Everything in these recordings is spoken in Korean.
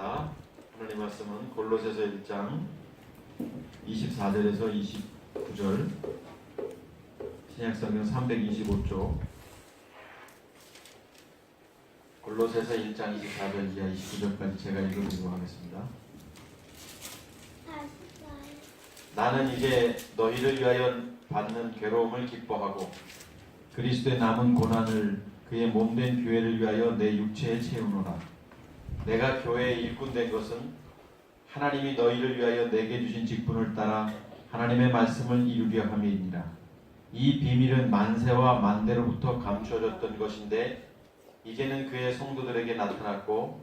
기도합니다. 하나님 말씀은 골로새서 1장 24절에서 29절, 신약성경 325쪽, 골로새서 1장 24절 이하 29절까지 제가 읽어드리도록 하겠습니다. 나는 이제 너희를 위하여 받는 괴로움을 기뻐하고 그리스도의 남은 고난을 그의 몸된 교회를 위하여 내 육체에 채우노라. 내가 교회의 일꾼 된 것은 하나님이 너희를 위하여 내게 주신 직분을 따라 하나님의 말씀을 이루려 함이니라. 이 비밀은 만세와 만대로부터 감추어졌던 것인데 이제는 그의 성도들에게 나타났고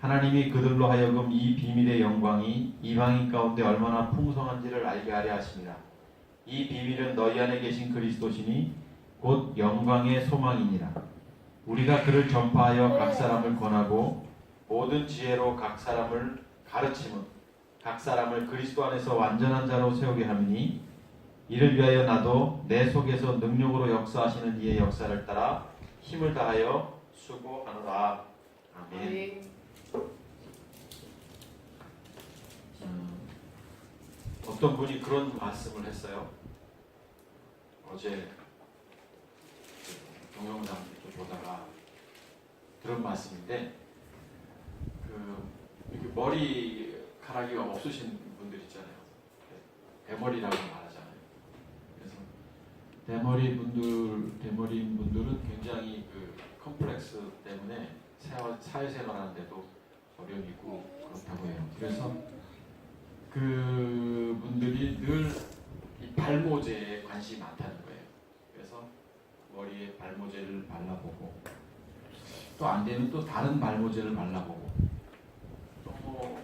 하나님이 그들로 하여금 이 비밀의 영광이 이방인 가운데 얼마나 풍성한지를 알게 하려 하심이라. 이 비밀은 너희 안에 계신 그리스도시니 곧 영광의 소망이니라. 우리가 그를 전파하여 각 사람을 권하고 모든 지혜로 각 사람을 가르침은 각 사람을 그리스도 안에서 완전한 자로 세우게 하미니 이를 위하여 나도 내 속에서 능력으로 역사하시는 이의 역사를 따라 힘을 다하여 수고하노라. 아멘. 어떤 분이 그런 말씀을 했어요. 어제 동영상을 보다가 들은 말씀인데, 이렇게 머리카락이 없으신 분들 있잖아요. 대머리라고 말하잖아요. 그래서 대머리인 분들은 굉장히 컴플렉스 때문에 사회생활하는데도 어려움이고 그렇다고 해요. 그래서 그 분들이 늘 이 발모제에 관심이 많다는 거예요. 그래서 머리에 발모제를 발라보고 또 안 되면 또 다른 발모제를 발라보고 또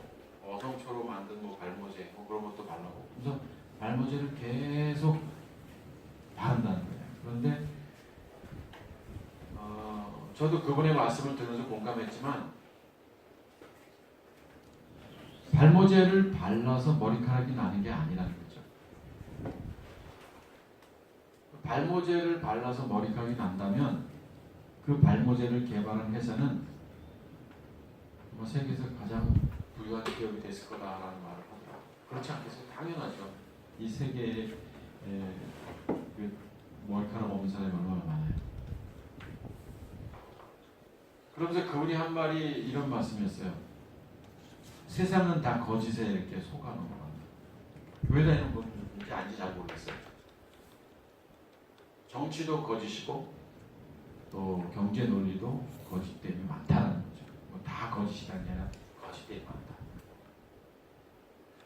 어성초로 만든 발모제 그런 것도 발라보고 그래서 발모제를 계속 바른다는 거예요. 그런데 저도 그분의 말씀을 들으면서 공감했지만 발모제를 발라서 머리카락이 나는 게 아니라는 거죠. 발모제를 발라서 머리카락이 난다면 그 발모제를 개발한 회사는 세계에서 가장 부유한 기업이 됐을 거다라는 말을 하더라고요. 그렇지 않겠어요? 당연하죠. 이 세계에 머리카락 없는 사람이 얼마나 많아요. 그러면서 그분이 한 말이 이런 말씀이었어요. 세상은 다 거짓에 이렇게 속아놓은 겁니다. 교회 다니는 분인지 아닌지 잘 모르겠어요. 정치도 거짓이고 또 경제 논리도 거짓됨이 많다는 거죠. 다 거짓이라는 게 아니라 거짓됨이 많다.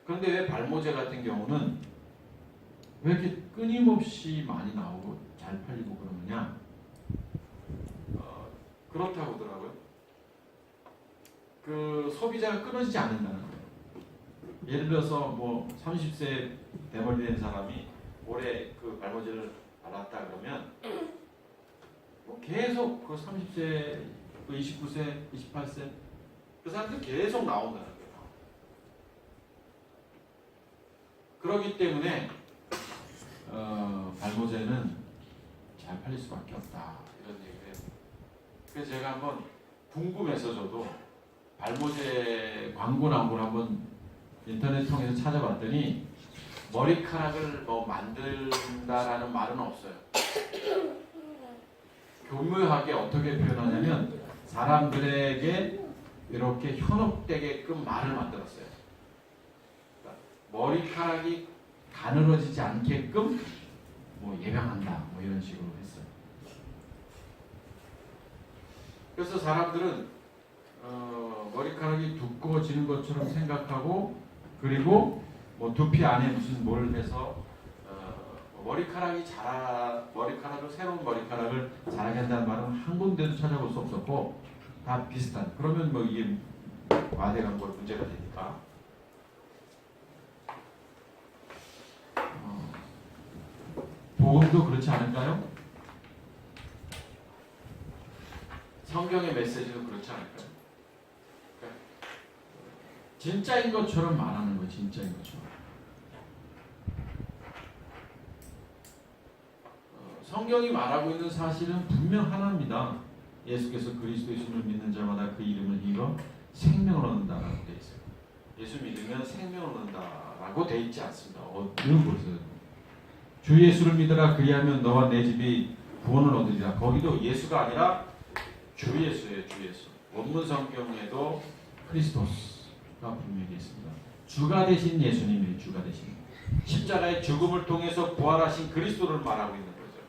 그런데 왜 발모제 같은 경우는 왜 이렇게 끊임없이 많이 나오고 잘 팔리고 그러느냐? 그렇다고 하더라고요. 소비자가 끊어지지 않는다는 거예요. 예를 들어서 30세 대머리 된 사람이 올해 발모제를 발랐다 그러면 계속 30세, 29세, 28세 그 사람들 계속 나온다는 거예요. 그렇기 때문에 발모제는 잘 팔릴 수밖에 없다 이런 얘기를 해요. 그래서 제가 한번 궁금해서 저도 발모제 광고 나온 걸 한번 인터넷 통해서 찾아봤더니 머리카락을 만든다라는 말은 없어요. 교묘하게 어떻게 표현하냐면 사람들에게 이렇게 현혹되게끔 말을 만들었어요. 그러니까 머리카락이 가늘어지지 않게끔 예방한다 이런 식으로 했어요. 그래서 사람들은 머리카락이 두꺼워지는 것처럼 생각하고 그리고 두피 안에 무슨 뭘 해서 머리카락을 새로운 머리카락을 자라게 한다는 말은 한 군데도 찾아볼 수 없었고 다 비슷한. 그러면 이게 과대광 걸 문제가 되니까. 복음도 그렇지 않을까요? 성경의 메시지도 그렇지 않을까요? 그러니까 진짜인 것처럼 말하는 거예요. 진짜인 것처럼. 성경이 말하고 있는 사실은 분명 하나입니다. 예수께서 그리스도의 이름을 믿는 자마다 그 이름을 입어 생명을 얻는다라고 되어 있어요. 예수 믿으면 생명을 얻는다라고 돼 있지 않습니다. 어느 곳은 주 예수를 믿어라 그리하면 너와 내 집이 구원을 얻으리라. 거기도 예수가 아니라 주 예수예요. 주 예수. 원문 성경에도 크리스토스가 분명히 있습니다. 주가 되신 예수님이 주가 되신 십자가의 죽음을 통해서 부활하신 그리스도를 말하고 있는 거죠.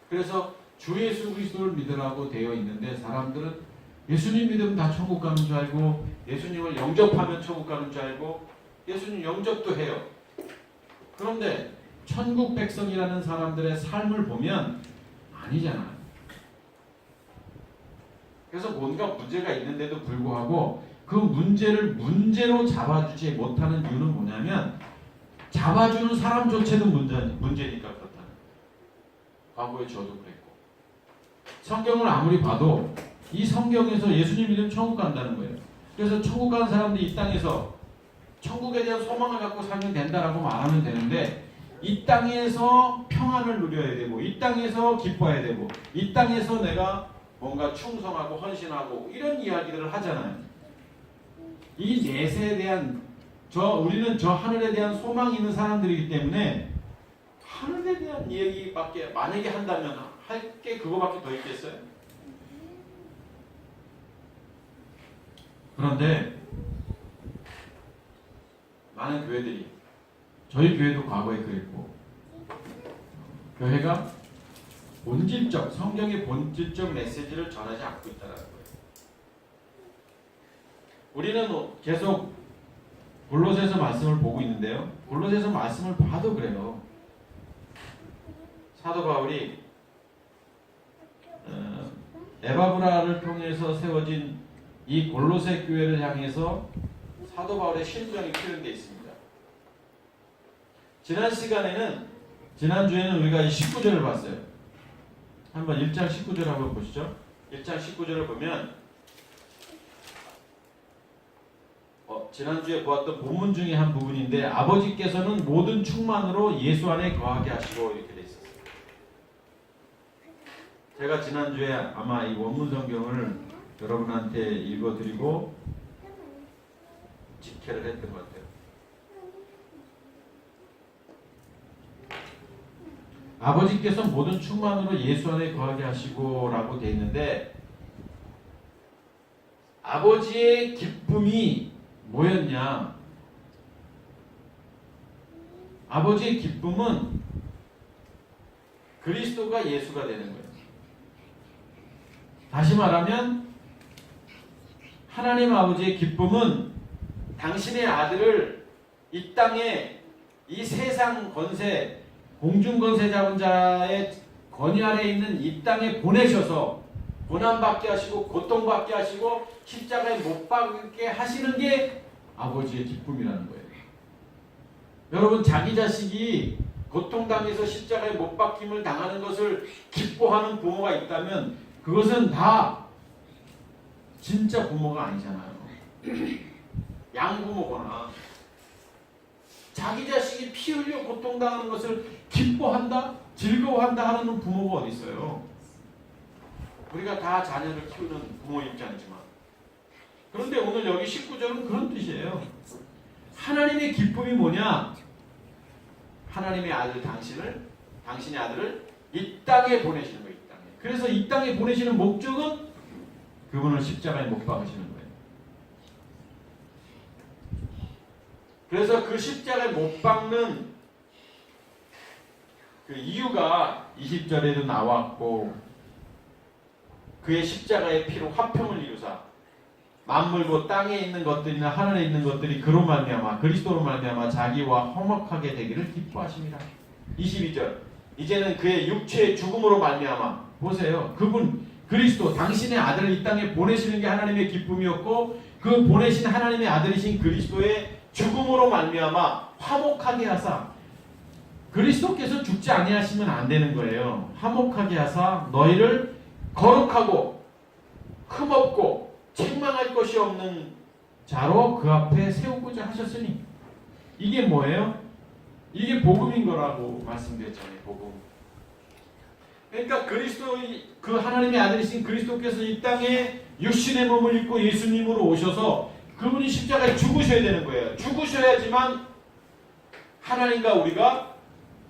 그래서 주 예수 그리스도를 믿으라고 되어 있는데 사람들은 예수님 믿으면 다 천국 가는 줄 알고 예수님을 영접하면 천국 가는 줄 알고 예수님 영접도 해요. 그런데 천국 백성이라는 사람들의 삶을 보면 아니잖아요. 그래서 뭔가 문제가 있는데도 불구하고 그 문제를 문제로 잡아주지 못하는 이유는 뭐냐면 잡아주는 사람조차도 문제니까 그렇다는 거예요. 과거에 저도 그랬고 성경을 아무리 봐도 이 성경에서 예수님 믿으면 천국 간다는 거예요. 그래서 천국 가는 사람들이 이 땅에서 천국에 대한 소망을 갖고 살면 된다라고 말하면 되는데 이 땅에서 평안을 누려야 되고 이 땅에서 기뻐해야 되고 이 땅에서 내가 뭔가 충성하고 헌신하고 이런 이야기들을 하잖아요. 이 내세에 대한 우리는 저 하늘에 대한 소망이 있는 사람들이기 때문에 하늘에 대한 이야기밖에 만약에 한다면 할 게 그거밖에 더 있겠어요? 그런데 많은 교회들이 저희 교회도 과거에 그랬고 교회가 본질적 성경의 본질적 메시지를 전하지 않고 있다는 거예요. 우리는 계속 골로새서 말씀을 보고 있는데요. 골로새서 말씀을 봐도 그래요. 사도 바울이 에바브라를 통해서 세워진 이 골로새 교회를 향해서 사도 바울의 심정이 표현되어 있습니다. 지난주에는 우리가 이 19절을 봤어요. 한번 1장 19절 한번 보시죠. 1장 19절을 보면 지난주에 보았던 본문 중에 한 부분인데 아버지께서는 모든 충만으로 예수 안에 거하게 하시고 이렇게 돼 있었어요. 제가 지난주에 아마 이 원문 성경을 여러분한테 읽어드리고 직회를 했던 것 같아요. 아버지께서 모든 충만으로 예수 안에 거하게 하시고 라고 되어 있는데 아버지의 기쁨이 뭐였냐? 아버지의 기쁨은 그리스도가 예수가 되는 거예요. 다시 말하면 하나님 아버지의 기쁨은 당신의 아들을 이 땅에 이 세상 권세 공중 권세 잡은 자의 권위 아래에 있는 이 땅에 보내셔서 고난받게 하시고 고통받게 하시고 십자가에 못 박게 하시는 게 아버지의 기쁨이라는 거예요. 여러분 자기 자식이 고통당해서 십자가에 못 박힘을 당하는 것을 기뻐하는 부모가 있다면 그것은 다 진짜 부모가 아니잖아요. 양부모거나 자기 자식이 피 흘려 고통당하는 것을 기뻐한다? 즐거워한다 하는 부모가 어디 있어요? 우리가 다 자녀를 키우는 부모 입장이지만 그런데 오늘 여기 19절은 그런 뜻이에요. 하나님의 기쁨이 뭐냐? 하나님의 아들 당신의 아들을 이 땅에 보내시는 거예요. 이 땅에. 그래서 이 땅에 보내시는 목적은 그분을 십자가에 못 박으시는 거예요. 그래서 그 십자가에 못 박는 그 이유가 20절에도 나왔고 그의 십자가의 피로 화평을 이루사 만물고 땅에 있는 것들이나 하늘에 있는 것들이 그로 말미암아 그리스도로 말미암아 자기와 화목하게 되기를 기뻐하십니다. 22절 이제는 그의 육체의 죽음으로 말미암아 보세요. 그분 그리스도 당신의 아들을 이 땅에 보내시는 게 하나님의 기쁨이었고 그 보내신 하나님의 아들이신 그리스도의 죽음으로 말미암아 화목하게 하사 그리스도께서 죽지 아니하시면 안 되는 거예요. 화목하게 하사 너희를 거룩하고 흠없고 책망할 것이 없는 자로 그 앞에 세우고자 하셨으니 이게 뭐예요? 이게 복음인 거라고 말씀드렸잖아요. 복음. 그러니까 그 하나님의 아들이신 그리스도께서 이 땅에 육신의 몸을 입고 예수님으로 오셔서 그 그분이 십자가에 죽으셔야 되는 거예요. 죽으셔야지만 하나님과 우리가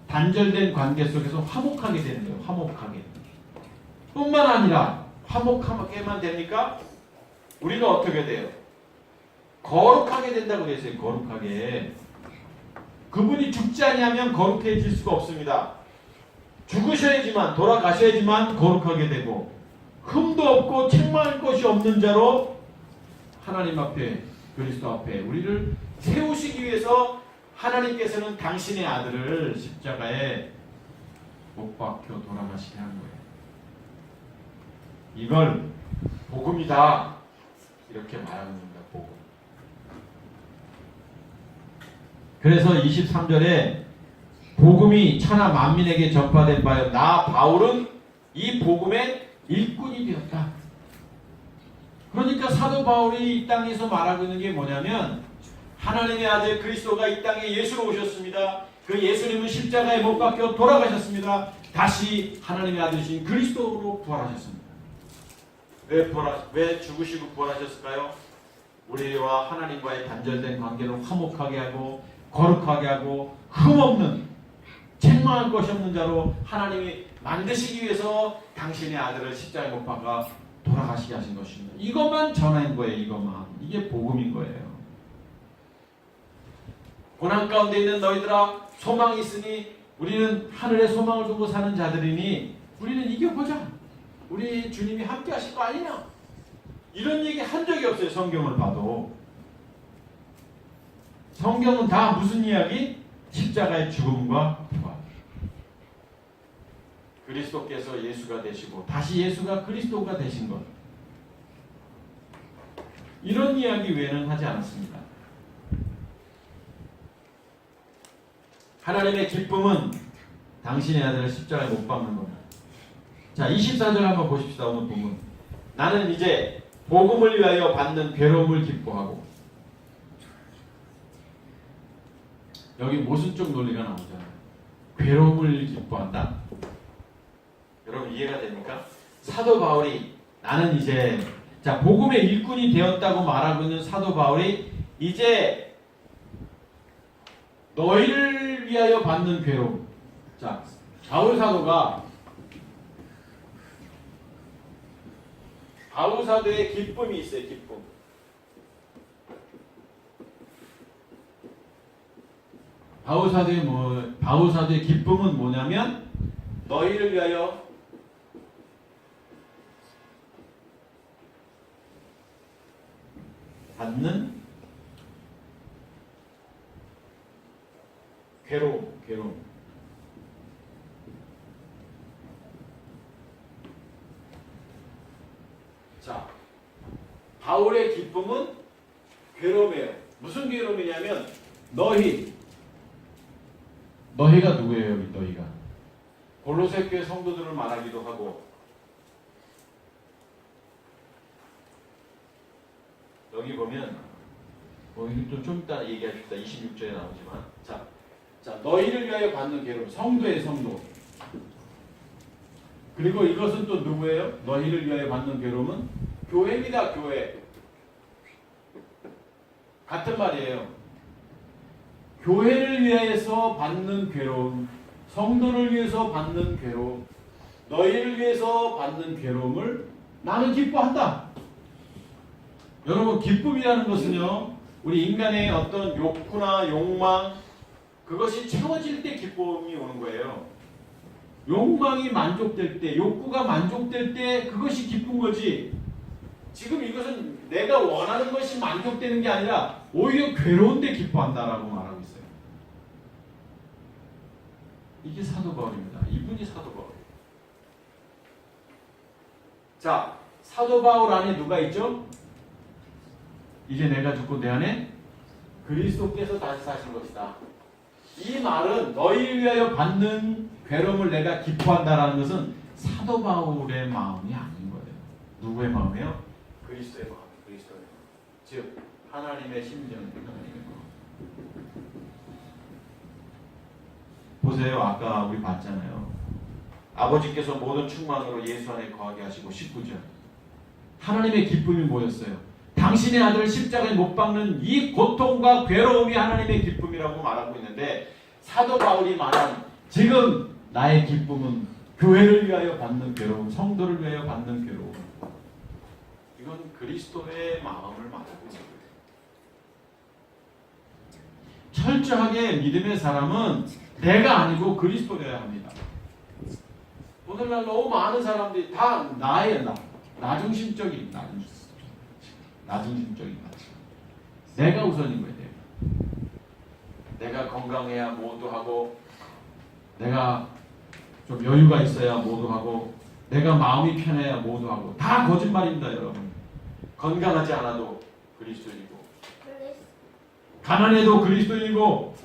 단절된 관계 속에서 화목하게 되는 거예요. 화목하게. 뿐만 아니라 화목하게만 되니까 우리가 어떻게 돼요? 거룩하게 된다고 되어 있어요. 거룩하게. 그분이 죽지 아니하면 거룩해질 수가 없습니다. 죽으셔야지만, 돌아가셔야지만 거룩하게 되고, 흠도 없고 책망할 것이 없는 자로 하나님 앞에, 그리스도 앞에 우리를 세우시기 위해서 하나님께서는 당신의 아들을 십자가에 못 박혀 돌아가시게 한 거예요. 이걸 복음이다, 이렇게 말하는 겁니다. 복음. 그래서 23절에 복음이 천하 만민에게 전파된 바여 나 바울은 이 복음의 일꾼이 되었다. 그러니까 사도 바울이 이 땅에서 말하고 있는 게 뭐냐면, 하나님의 아들 그리스도가 이 땅에 예수로 오셨습니다. 그 예수님은 십자가에 못 박혀 돌아가셨습니다. 다시 하나님의 아들이신 그리스도로 부활하셨습니다. 왜 죽으시고 부활하셨을까요? 우리와 하나님과의 단절된 관계를 화목하게 하고 거룩하게 하고 흠없는, 책망할 것이 없는 자로 하나님이 만드시기 위해서 당신의 아들을 십자가에 못 박아 돌아가시게 하신 것입니다. 이것만 전한 거예요. 이것만. 이게 복음인 거예요. 고난 가운데 있는 너희들아, 소망이 있으니 우리는 하늘의 소망을 두고 사는 자들이니 우리는 이겨보자. 우리 주님이 함께 하실 거 아니냐? 이런 얘기 한 적이 없어요. 성경을 봐도. 성경은 다 무슨 이야기? 십자가의 죽음과 부활. 그리스도께서 예수가 되시고 다시 예수가 그리스도가 되신 것. 이런 이야기 외에는 하지 않았습니다. 하나님의 기쁨은 당신의 아들을 십자가에 못 박는 겁니다. 자, 24절 한번 보십시다. 오늘 본문. 나는 이제 복음을 위하여 받는 괴로움을 기뻐하고. 여기 모순적 논리가 나오잖아요. 괴로움을 기뻐한다. 여러분 이해가 됩니까? 사도 바울이 나는 이제, 자, 복음의 일꾼이 되었다고 말하고 있는 사도 바울이 이제 너희를 위하여 받는 괴로움. 자, 바울 사도의 기쁨이 있어요. 기쁨. 바울 사도의 기쁨은 뭐냐면 너희를 위하여 받는 괴로움. 자, 바울의 기쁨은 괴로움이에요. 무슨 괴로움이냐면 너희가 누구예요? 여기 너희가 골로새 교회 성도들을 말하기도 하고, 여기 보면 이것도 좀 이따 얘기합시다. 26절에 나오지만, 자, 너희를 위하여 받는 괴로움. 성도의 성도. 그리고 이것은 또 누구예요? 너희를 위하여 받는 괴로움은 교회입니다. 교회. 같은 말이에요. 교회를 위해서 받는 괴로움, 성도를 위해서 받는 괴로움, 너희를 위해서 받는 괴로움을 나는 기뻐한다. 여러분, 기쁨이라는 것은요, 우리 인간의 어떤 욕구나 욕망, 그것이 채워질 때 기쁨이 오는 거예요. 욕망이 만족될 때, 욕구가 만족될 때 그것이 기쁜 거지. 지금 이것은 내가 원하는 것이 만족되는 게 아니라 오히려 괴로운데 기뻐한다라고 말하고 있어요. 이게 사도 바울입니다. 이분이 사도 바울. 자, 사도 바울 안에 누가 있죠? 이제 내가 죽고 내 안에 그리스도께서 다시 사신 것이다. 이 말은 너희를 위하여 받는 괴로움을 내가 기뻐한다라는 것은 사도 바울의 마음이 아닌 거예요. 누구의 마음이에요? 그리스도의 마음. 그리스도의 마음. 즉 하나님의 심정, 하나님의 마음. 보세요. 아까 우리 봤잖아요. 아버지께서 모든 충만으로 예수 안에 거하게 하시고 19절. 하나님의 기쁨이 뭐였어요? 당신의 아들 십자가에 못 박는 이 고통과 괴로움이 하나님의 기쁨이라고 말하고 있는데, 사도 바울이 말한 지금 나의 기쁨은 교회를 위하여 받는 괴로움, 성도를 위하여 받는 괴로움, 이건 그리스도의 마음을 말하고 있는 거예요. 철저하게 믿음의 사람은 내가 아니고 그리스도여야 합니다. 오늘날 너무 많은 사람들이 다 나의 나중심적인 나중심적인 내가 우선인 거예요. 내가 건강해야 모두 하고, 내가 좀 여유가 있어야 모두 하고, 내가 마음이 편해야 모두 하고. 다 거짓말입니다, 여러분. 건강하지 않아도 그리스도인이고, 가난해도 그리스도인이고,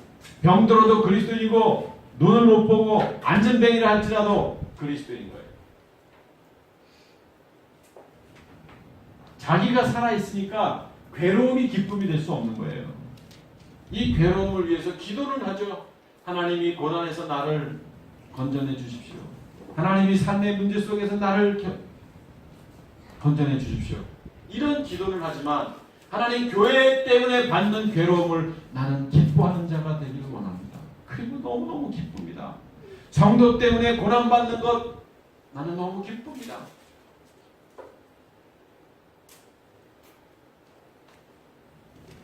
병들어도 그리스도인이고, 눈을 못 보고 안전뱅이를 할지라도 그리스도인 거예요. 자기가 살아있으니까 괴로움이 기쁨이 될 수 없는 거예요. 이 괴로움을 위해서 기도를 하죠. 하나님이 고난에서 나를 건져내 주십시오. 하나님이 삶의 문제 속에서 나를 건져내 주십시오. 이런 기도를 하지만 하나님 교회 때문에 받는 괴로움을 나는 기뻐하는 자가 되기를 원합니다. 그리고 너무너무 기쁩니다. 성도 때문에 고난받는 것 나는 너무 기쁩니다.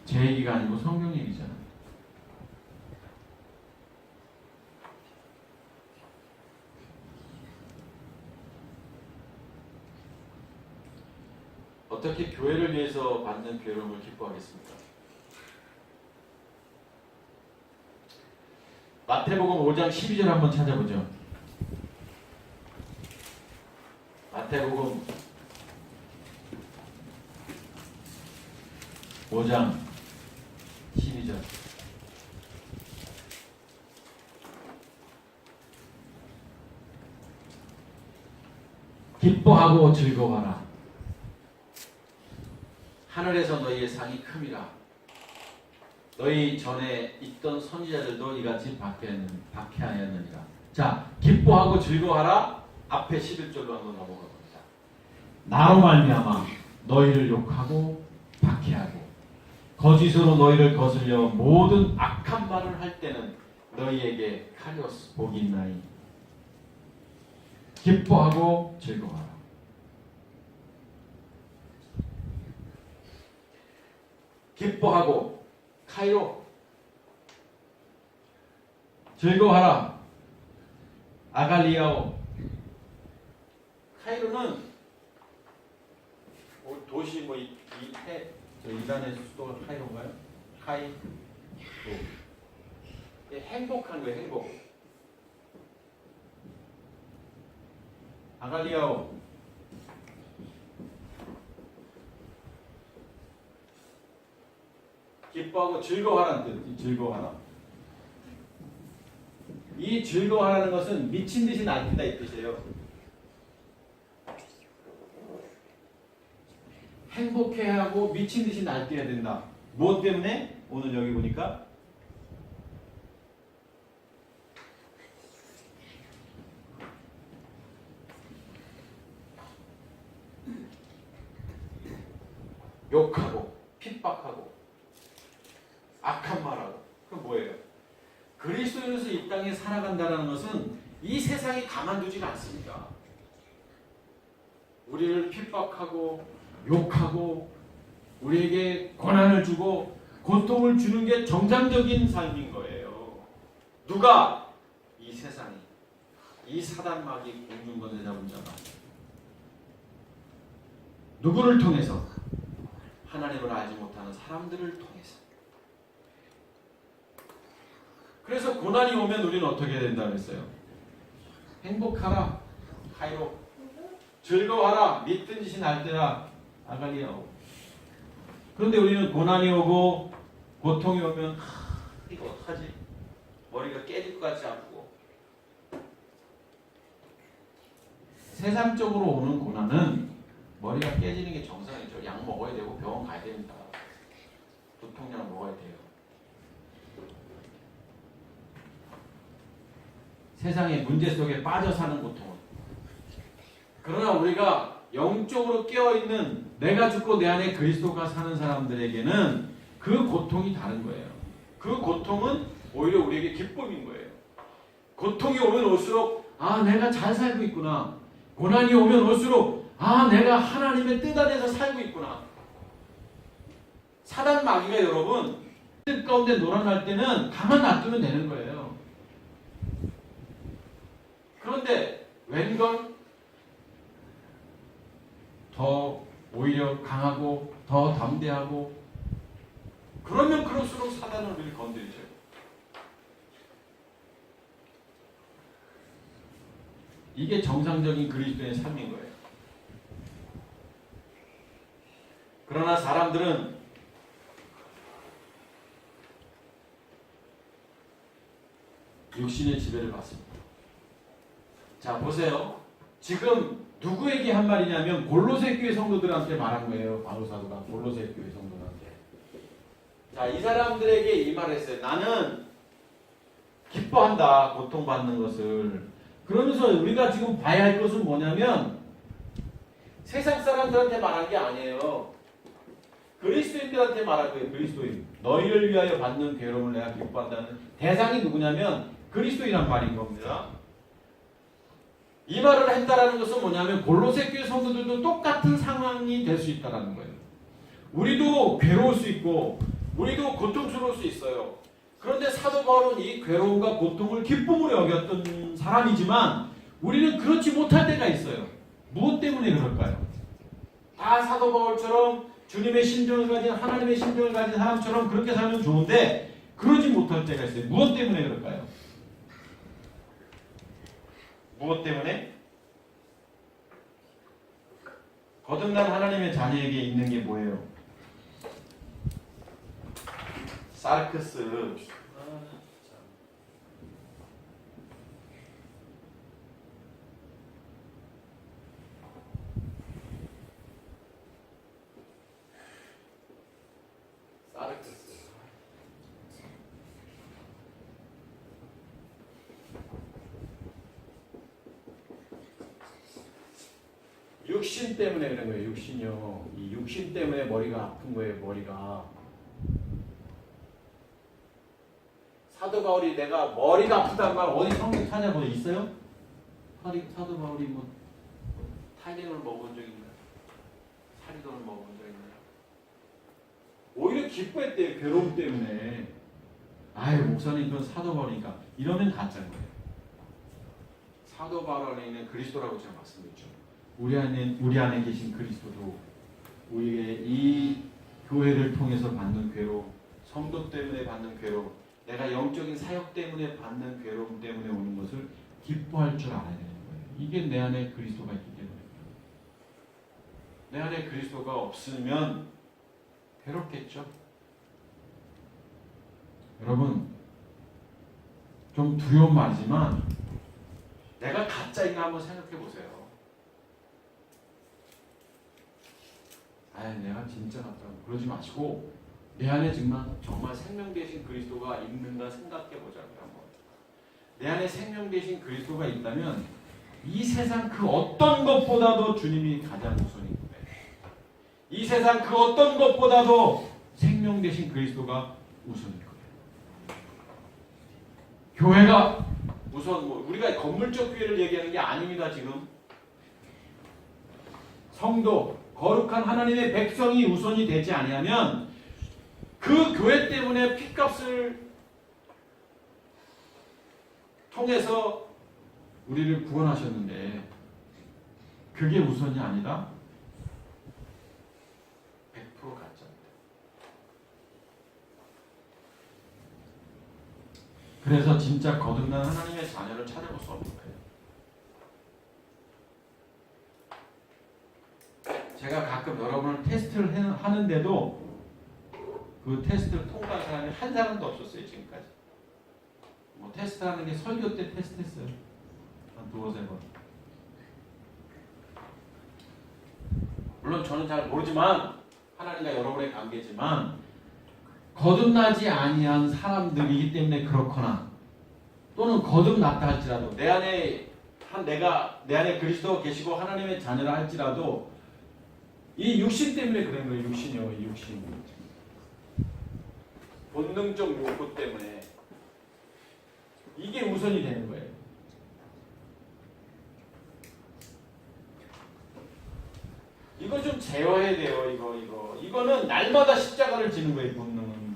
제 얘기가 아니고 성경 얘기잖아요. 어떻게 교회를 위해서 받는 괴로움을 기뻐하겠습니까? 마태복음 5장 12절 한번 찾아보죠. 마태복음 5장 12절. 기뻐하고 즐거워하라. 하늘에서 너희의 상이 큼이라. 너희 전에 있던 선지자들도 이같이 박해하였느니라. 자, 기뻐하고 즐거워하라. 앞에 11절로 한번 넘어가 봅니다. 나로 말미암아 너희를 욕하고 박해하고 거짓으로 너희를 거슬려 모든 악한 말을 할 때는 너희에게 카리오스 복이 있나니. 기뻐하고 즐거워하라. 기뻐하고 카이로, 즐거워하라. 아갈리아오. 카이로는 도시 이란의 수도가 카이로인가요? 카이로. 행복한 거예요, 행복. 아갈리아오. 기뻐하고 즐거워하라는 뜻. 즐거워하라. 이 즐거워하라는 것은 미친 듯이 날뛰다 이 뜻이에요. 행복해하고 미친 듯이 날뛰어야 된다. 무엇 때문에? 오늘 여기 보니까 욕하고 핍박하고 악한 말하고. 그건 뭐예요? 그리스도인으로서 이 땅에 살아간다는 것은 이 세상이 가만두지가 않습니다. 우리를 핍박하고 욕하고 우리에게 고난을 주고 고통을 주는 게 정상적인 삶인 거예요. 누가? 이 세상이, 이 사단마귀 공중권세 잡은 자가. 누구를 통해서? 하나님을 알지 못하는 사람들을 통해서. 그래서 고난이 오면 우리는 어떻게 된다고 했어요? 행복하라. 카이로. 즐거워하라. 믿든 짓이 날때라. 아갈리아오. 그런데 우리는 고난이 오고 고통이 오면 이거 어떡하지? 머리가 깨질 것 같이 아프고. 세상적으로 오는 고난은 머리가 깨지는 게 정상이죠. 약 먹어야 되고 병원 가야 됩니다. 두통약 먹어야 돼요. 세상의 문제 속에 빠져 사는 고통은. 그러나 우리가 영적으로 깨어있는 내가 죽고 내 안에 그리스도가 사는 사람들에게는 그 고통이 다른 거예요. 그 고통은 오히려 우리에게 기쁨인 거예요. 고통이 오면 올수록 아 내가 잘 살고 있구나. 고난이 오면 올수록 아 내가 하나님의 뜻 안에서 살고 있구나. 사단 마귀가 여러분 뜻 가운데 놀아날 때는 가만 놔두면 되는 거예요. 그런데 웬걸 더 오히려 강하고 더 담대하고 그러면 그럴수록 사단은 우리를 건드리죠. 이게 정상적인 그리스도의 삶인 거예요. 그러나 사람들은 육신의 지배를 받습니다. 자 보세요. 지금 누구에게 한 말이냐면 골로새 교회 성도들한테 말한 거예요. 바울 사도가 골로새 교회 성도들한테. 자, 이 사람들에게 이 말을 했어요. 나는 기뻐한다. 고통받는 것을. 그러면서 우리가 지금 봐야 할 것은 뭐냐면 세상 사람들한테 말한 게 아니에요. 그리스도인들한테 말한 거예요. 그리스도인. 너희를 위하여 받는 괴로움을 내가 기뻐한다는 대상이 누구냐면 그리스도인란 말인 겁니다. 이 말을 했다라는 것은 뭐냐면 골로새 교회 성도들도 똑같은 상황이 될 수 있다는 거예요. 우리도 괴로울 수 있고 우리도 고통스러울 수 있어요. 그런데 사도 바울은 이 괴로움과 고통을 기쁨으로 여겼던 사람이지만 우리는 그렇지 못할 때가 있어요. 무엇 때문에 그럴까요? 다 사도 바울처럼 주님의 심정을 가진 하나님의 심정을 가진 사람처럼 그렇게 살면 좋은데 그러지 못할 때가 있어요. 무엇 때문에 그럴까요? 무엇 때문에? 거듭난 하나님의 자녀에게 있는 게 뭐예요? 사르크스. 사르크스. 육신 때문에 그런 거예요. 육신이요. 이 육신 때문에 머리가 아픈 거예요. 머리가. 사도 바울이 내가 머리가 아프다는 말 어디 성경 찾아보면 있어요? 사도 바울이 뭐 타이레놀 먹은 적 있나요? 사리돈을 먹은 적 있나요? 오히려 기뻐했대요. 괴로움 때문에. 아유 목사님 그건 사도 바울이니까 이러면 가짜인 거예요. 사도 바울 안에 있는 그리스도라고 제가 말씀드렸죠. 우리 안에 계신 그리스도도 우리에게 이 교회를 통해서 받는 괴로움, 성도 때문에 받는 괴로움, 내가 영적인 사역 때문에 받는 괴로움 때문에 오는 것을 기뻐할 줄 알아야 되는 거예요. 이게 내 안에 그리스도가 있기 때문에. 내 안에 그리스도가 없으면 괴롭겠죠. 여러분 좀 두려운 말이지만 내가 가짜인가 한번 생각해 보세요. 아이 내가 진짜 같다고 그러지 마시고 내 안에 정말 생명 되신 그리스도가 있는가 생각해 보자고요. 한번. 내 안에 생명 되신 그리스도가 있다면 이 세상 그 어떤 것보다도 주님이 가장 우선인 거예요. 이 세상 그 어떤 것보다도 생명 되신 그리스도가 우선인 거예요. 교회가 우선 우리가 건물적 교회를 얘기하는 게 아닙니다. 지금 성도 거룩한 하나님의 백성이 우선이 되지 아니하면 그 교회 때문에 핏값을 통해서 우리를 구원하셨는데 그게 우선이 아니다? 100% 가짜입니다. 그래서 진짜 거듭난 하나님의 자녀를 찾아볼 수 없는 거예요. 제가 가끔 여러분을 테스트를 하는데도 그 테스트를 통과한 사람이 한 사람도 없었어요. 지금까지. 뭐 테스트하는 게 설교 때 테스트했어요. 한 두어세 번. 물론 저는 잘 모르지만 하나님과 여러분의 관계지만 거듭나지 아니한 사람들이기 때문에 그렇거나 또는 거듭났다 할지라도 내 안에 내가 내 안에 그리스도가 계시고 하나님의 자녀라 할지라도 이 육신 때문에 그런 거예요. 육신이요, 육신. 본능적 욕구 때문에 이게 우선이 되는 거예요. 이거 좀 제어해야 돼요. 이거는 날마다 십자가를 지는 거예요. 본능은.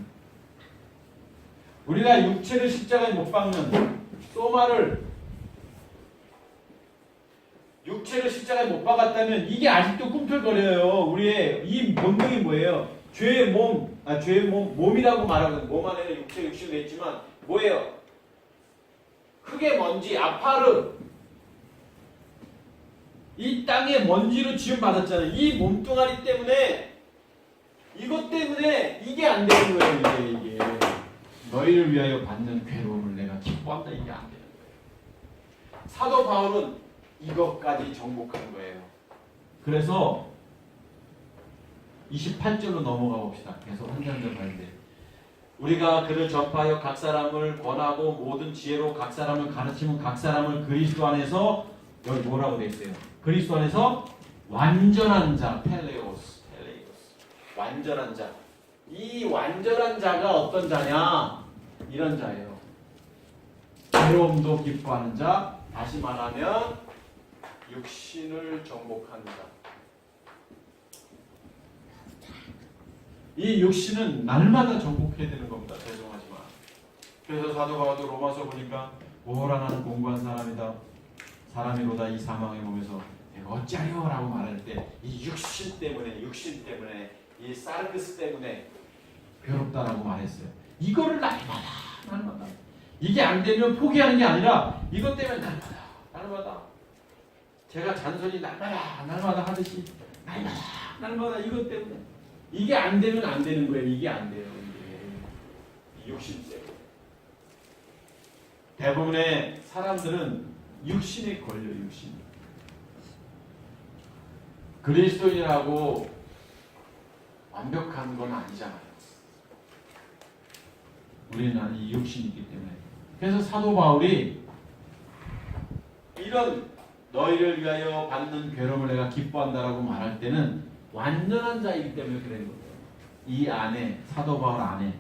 우리가 육체를 십자가에 못 박는 소마를 육체를 십자가에 못 박았다면 이게 아직도 꿈틀거려요. 우리의 이 본능이 뭐예요? 죄의 몸이라고 말하거든. 몸 안에는 육체, 육신도 있지만 뭐예요? 흙의 먼지, 아파르. 이 땅에 먼지로 지음받았잖아요. 이 몸뚱아리 때문에 이것 때문에 이게 안 되는 거예요. 이게 너희를 위하여 받는 괴로움을 내가 기뻐한다. 이게 안 되는 거예요. 사도 바울은 이것까지 정복한 거예요. 그래서 28절로 넘어가 봅시다. 계속 한 장면 가는데 우리가 그를 전파하여 각 사람을 권하고 모든 지혜로 각 사람을 가르치면 각 사람을 그리스도 안에서 여기 뭐라고 돼 있어요? 그리스도 안에서 완전한 자, 텔레오스. 완전한 자. 이 완전한 자가 어떤 자냐? 이런 자예요. 괴로움도 기뻐하는 자. 다시 말하면 육신을 정복하는 자. 이 육신은 날마다 정복해야 되는 겁니다. 죄송하지만. 그래서 사도 바울도 로마서 보니까 오호라 나는 공부한 사람이다. 사람이로다 이 사망의 몸에서 내가 어찌하려라고 말할 때 이 육신 때문에 이 사르크스 때문에 괴롭다라고 말했어요. 이거를 날마다 이게 안 되면 포기하는 게 아니라 이것 때문에 날마다 제가 잔소리 날마다 하듯이 날마다 이것 때문에 이게 안 되면 안 되는 거예요. 이게 안 돼요. 이게 육신 때문에 대부분의 사람들은 육신에 걸려. 육신. 그리스도인이라고 완벽한 건 아니잖아요. 우리는 이 육신이 있기 때문에. 그래서 사도 바울이 이런 너희를 위하여 받는 괴로움을 내가 기뻐한다라고 말할 때는 완전한 자이기 때문에 그런 거예요. 이 안에 사도 바울 안에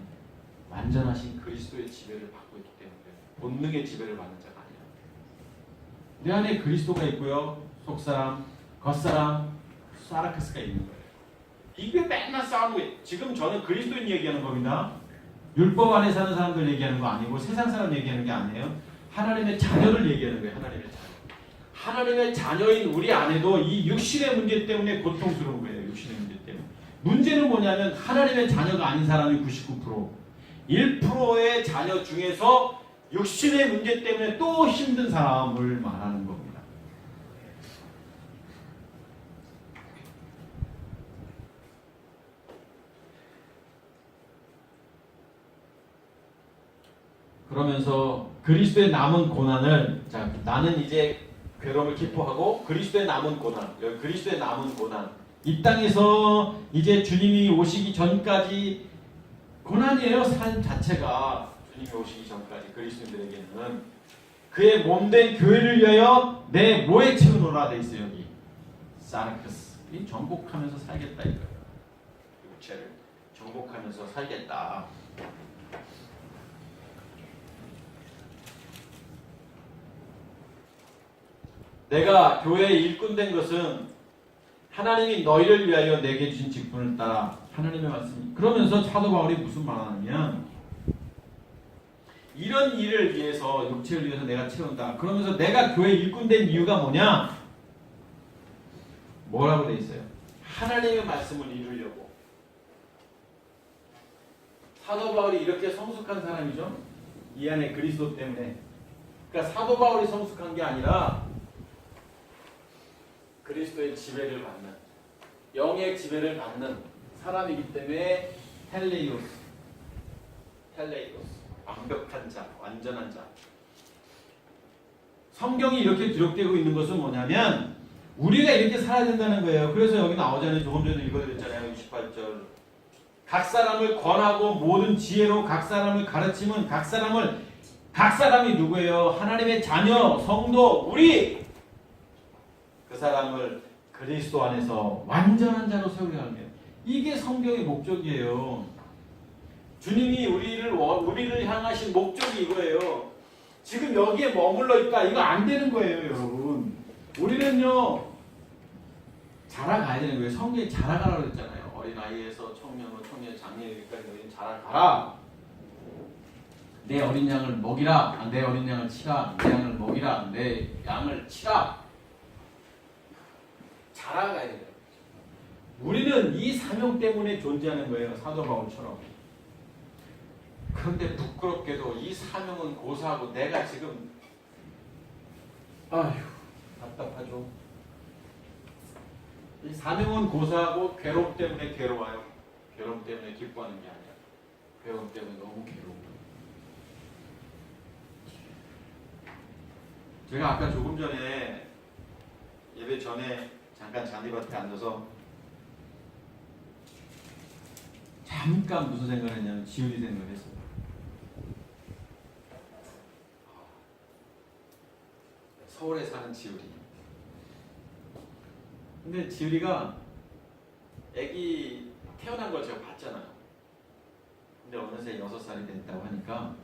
완전하신 그리스도의 지배를 받고 있기 때문에 본능의 지배를 받는 자가 아니야. 내 안에 그리스도가 있고요. 속사람, 겉사람, 사르크스가 있는 거예요. 이게 맨날 싸우는 거예요. 지금 저는 그리스도인 얘기하는 겁니다. 율법 안에 사는 사람들 얘기하는 거 아니고 세상 사람 얘기하는 게 아니에요. 하나님의 자녀를 얘기하는 거예요. 하나님의 자녀. 하나님의 자녀인 우리 안에도 이 육신의 문제 때문에 고통스러운 거예요. 육신의 문제 때문에. 문제는 뭐냐면 하나님의 자녀가 아닌 사람이 99%, 1%의 자녀 중에서 육신의 문제 때문에 또 힘든 사람을 말하는 겁니다. 그러면서 그리스도의 남은 고난을 나는 이제 괴로움을 기뻐하고 그리스도의 남은 고난, 여기 그리스도의 남은 고난 이 땅에서 이제 주님이 오시기 전까지 고난이에요. 삶 자체가 주님이 오시기 전까지 그리스도인들에게는 그의 몸된 교회를 위하여 내 뭐에 채우노라 돼 있어요. 여기 사르크스 이 정복하면서 살겠다 이거예요. 육체를 정복하면서 살겠다. 내가 교회의 일꾼 된 것은 하나님이 너희를 위하여 내게 주신 직분을 따라 하나님의 말씀이. 그러면서 사도 바울이 무슨 말하냐면 이런 일을 위해서 육체를 위해서 내가 채운다. 그러면서 내가 교회 일꾼 된 이유가 뭐냐? 뭐라고 돼 있어요? 하나님의 말씀을 이루려고. 사도 바울이 이렇게 성숙한 사람이죠. 이 안에 그리스도 때문에. 그러니까 사도 바울이 성숙한 게 아니라 그리스도의 지배를 받는, 영의 지배를 받는 사람이기 때문에 텔레이오스, 완벽한 자, 완전한 자. 성경이 이렇게 기록되고 있는 것은 뭐냐면 우리가 이렇게 살아야 된다는 거예요. 그래서 여기 나오잖아요. 조금 전에 읽어드렸잖아요. 28절. 각 사람을 권하고 모든 지혜로 각 사람을 가르치면 각 사람이 누구예요? 하나님의 자녀, 성도, 우리 그 사람을 그리스도 안에서 완전한 자로 세우려 하는 거예요. 이게 성경의 목적이에요. 주님이 우리를 향하신 목적이 이거예요. 지금 여기에 머물러 있다. 이거 안 되는 거예요, 여러분. 우리는요, 자라가야 되는 거예요. 성경이 자라가라고 했잖아요. 어린아이에서 청년으로 청년 장년이니까지 우리는 자라가라. 내 어린 양을 먹이라. 내 어린 양을 치라. 내 양을 먹이라. 내 양을 치라. 자라가야 돼요. 우리는 이 사명 때문에 존재하는 거예요. 사도 바울처럼. 그런데 부끄럽게도 이 사명은 고사하고 내가 지금 아휴 답답하죠. 이 사명은 고사하고 괴로움 때문에 괴로워요. 괴로움 때문에 기뻐하는 게 아니야. 괴로움 때문에 너무 괴로워. 제가 아까 조금 전에 예배 전에 잠깐 잔디밭에 앉아서 잠깐 무슨 생각을 했냐면 지훈이 생각을 했어요. 서울에 사는 지우리. 근데 지우리가 아기 태어난 걸 제가 봤잖아요. 근데 어느새 6살이 됐다고 하니까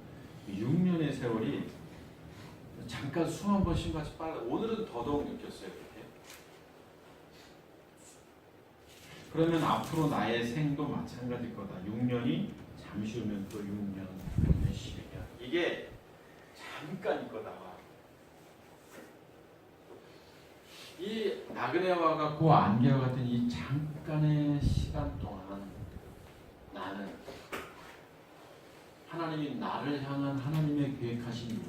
6년의 세월이 잠깐 숨 한 번 쉰 것 같이 빨라. 오늘은 더더욱 느꼈어요. 이렇게. 그러면 앞으로 나의 생도 마찬가지일 거다. 6년이 잠시 후면 또 6년, 6년, 12년. 이게 잠깐일 거다. 이 나그네와 같고 안개와 같은 이 잠깐의 시간 동안 나는 하나님이 나를 향한 하나님의 계획하신 일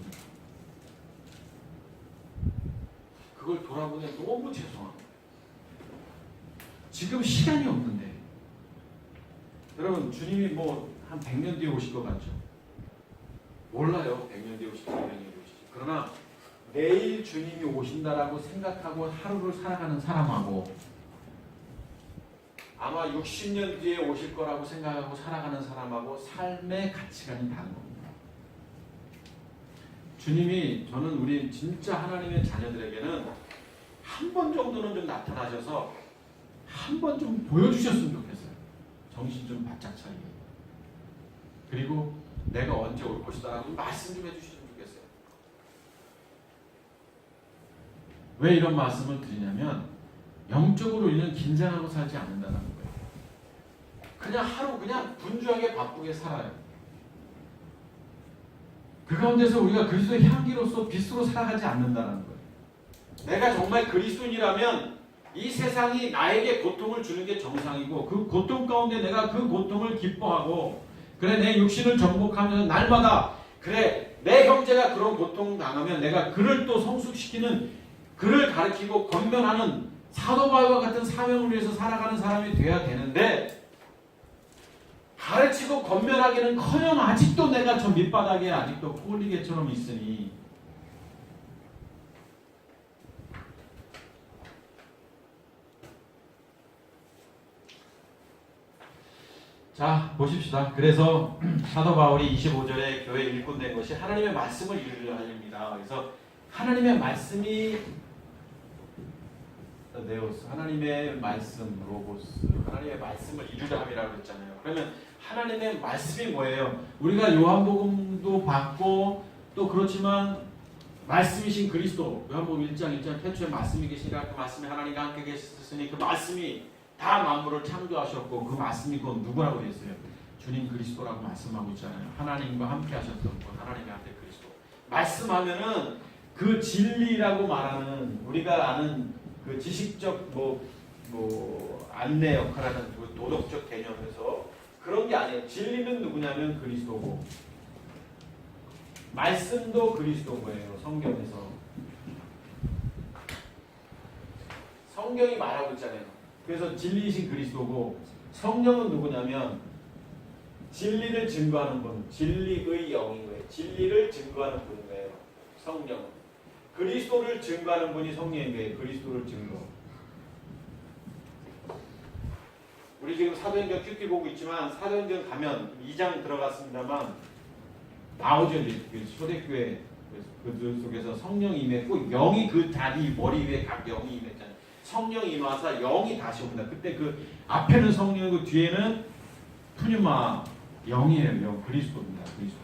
그걸 돌아보니 너무 죄송합니다. 지금 시간이 없는데 여러분 주님이 뭐 한 100년 뒤에 오실 것 같죠? 몰라요. 100년 뒤에 오실지 200년 뒤에 오실지. 그러나 내일 주님이 오신다라고 생각하고 하루를 살아가는 사람하고 아마 60년 뒤에 오실 거라고 생각하고 살아가는 사람하고 삶의 가치관이 다른 겁니다. 주님이 저는 우리 진짜 하나님의 자녀들에게는 한 번 정도는 좀 나타나셔서 한 번 좀 보여주셨으면 좋겠어요. 정신 좀 바짝 차리게. 그리고 내가 언제 올 것이다라고 말씀 좀 해주시면 좋겠어요. 왜 이런 말씀을 드리냐면 영적으로 우리는 긴장하고 살지 않는다는 거예요. 그냥 하루 그냥 분주하게 바쁘게 살아요. 그 가운데서 우리가 그리스도의 향기로서 빛으로 살아가지 않는다는 거예요. 내가 정말 그리스도인이라면 이 세상이 나에게 고통을 주는 게 정상이고 그 고통 가운데 내가 그 고통을 기뻐하고 그래 내 육신을 정복하면서 날마다 그래 내 형제가 그런 고통 당하면 내가 그를 또 성숙시키는 그를 가르치고 권면하는 사도 바울과 같은 사명을 위해서 살아가는 사람이 돼야 되는데 가르치고 권면하기는커녕 아직도 내가 저 밑바닥에 아직도 꼴리개처럼 있으니 자 보십시다. 그래서 사도 바울이 25절에 교회 일꾼 된 것이 하나님의 말씀을 이루려 함입니다. 그래서 하나님의 말씀이 네오스, 하나님의 말씀, 로고스, 하나님의 말씀을 이루려 함이라고 했잖아요. 그러면 하나님의 말씀이 뭐예요? 우리가 요한복음도 받고 또 그렇지만 말씀이신 그리스도, 요한복음 1장 1장 태초에 말씀이 계시니라 그 말씀이 하나님과 함께 계셨으니 그 말씀이 다 만물을 창조하셨고 그 말씀이 곧 누구라고 했어요? 주님 그리스도라고 말씀하고 있잖아요. 하나님과 함께 하셨던 분, 하나님의 앞에 그리스도. 말씀하면은 그 진리라고 말하는 우리가 아는 그 지식적 안내 역할하는 그 도덕적 개념에서 그런 게 아니에요. 진리는 누구냐면 그리스도고 말씀도 그리스도인 거예요. 성경에서 성경이 말하고 있잖아요. 그래서 진리이신 그리스도고 성령은 누구냐면 진리를 증거하는 분, 진리의 영인 거예요. 진리를 증거하는 분인 거예요. 성령은 그리스도를 증거하는 분이 성령인 거예요. 그리스도를 증거. 우리 지금 사도행전 큐티 보고 있지만 사도행전 가면 2장 들어갔습니다만 나오죠. 초대교회 그 속에서 성령이 임했고 영이 그 자리 머리 위에 각 영이 임했잖아요. 성령이 임하사 영이 다시 옵니다. 그때 그 앞에는 성령이고 뒤에는 푸뉴마 영이에요. 영 그리스도입니다. 그리스도.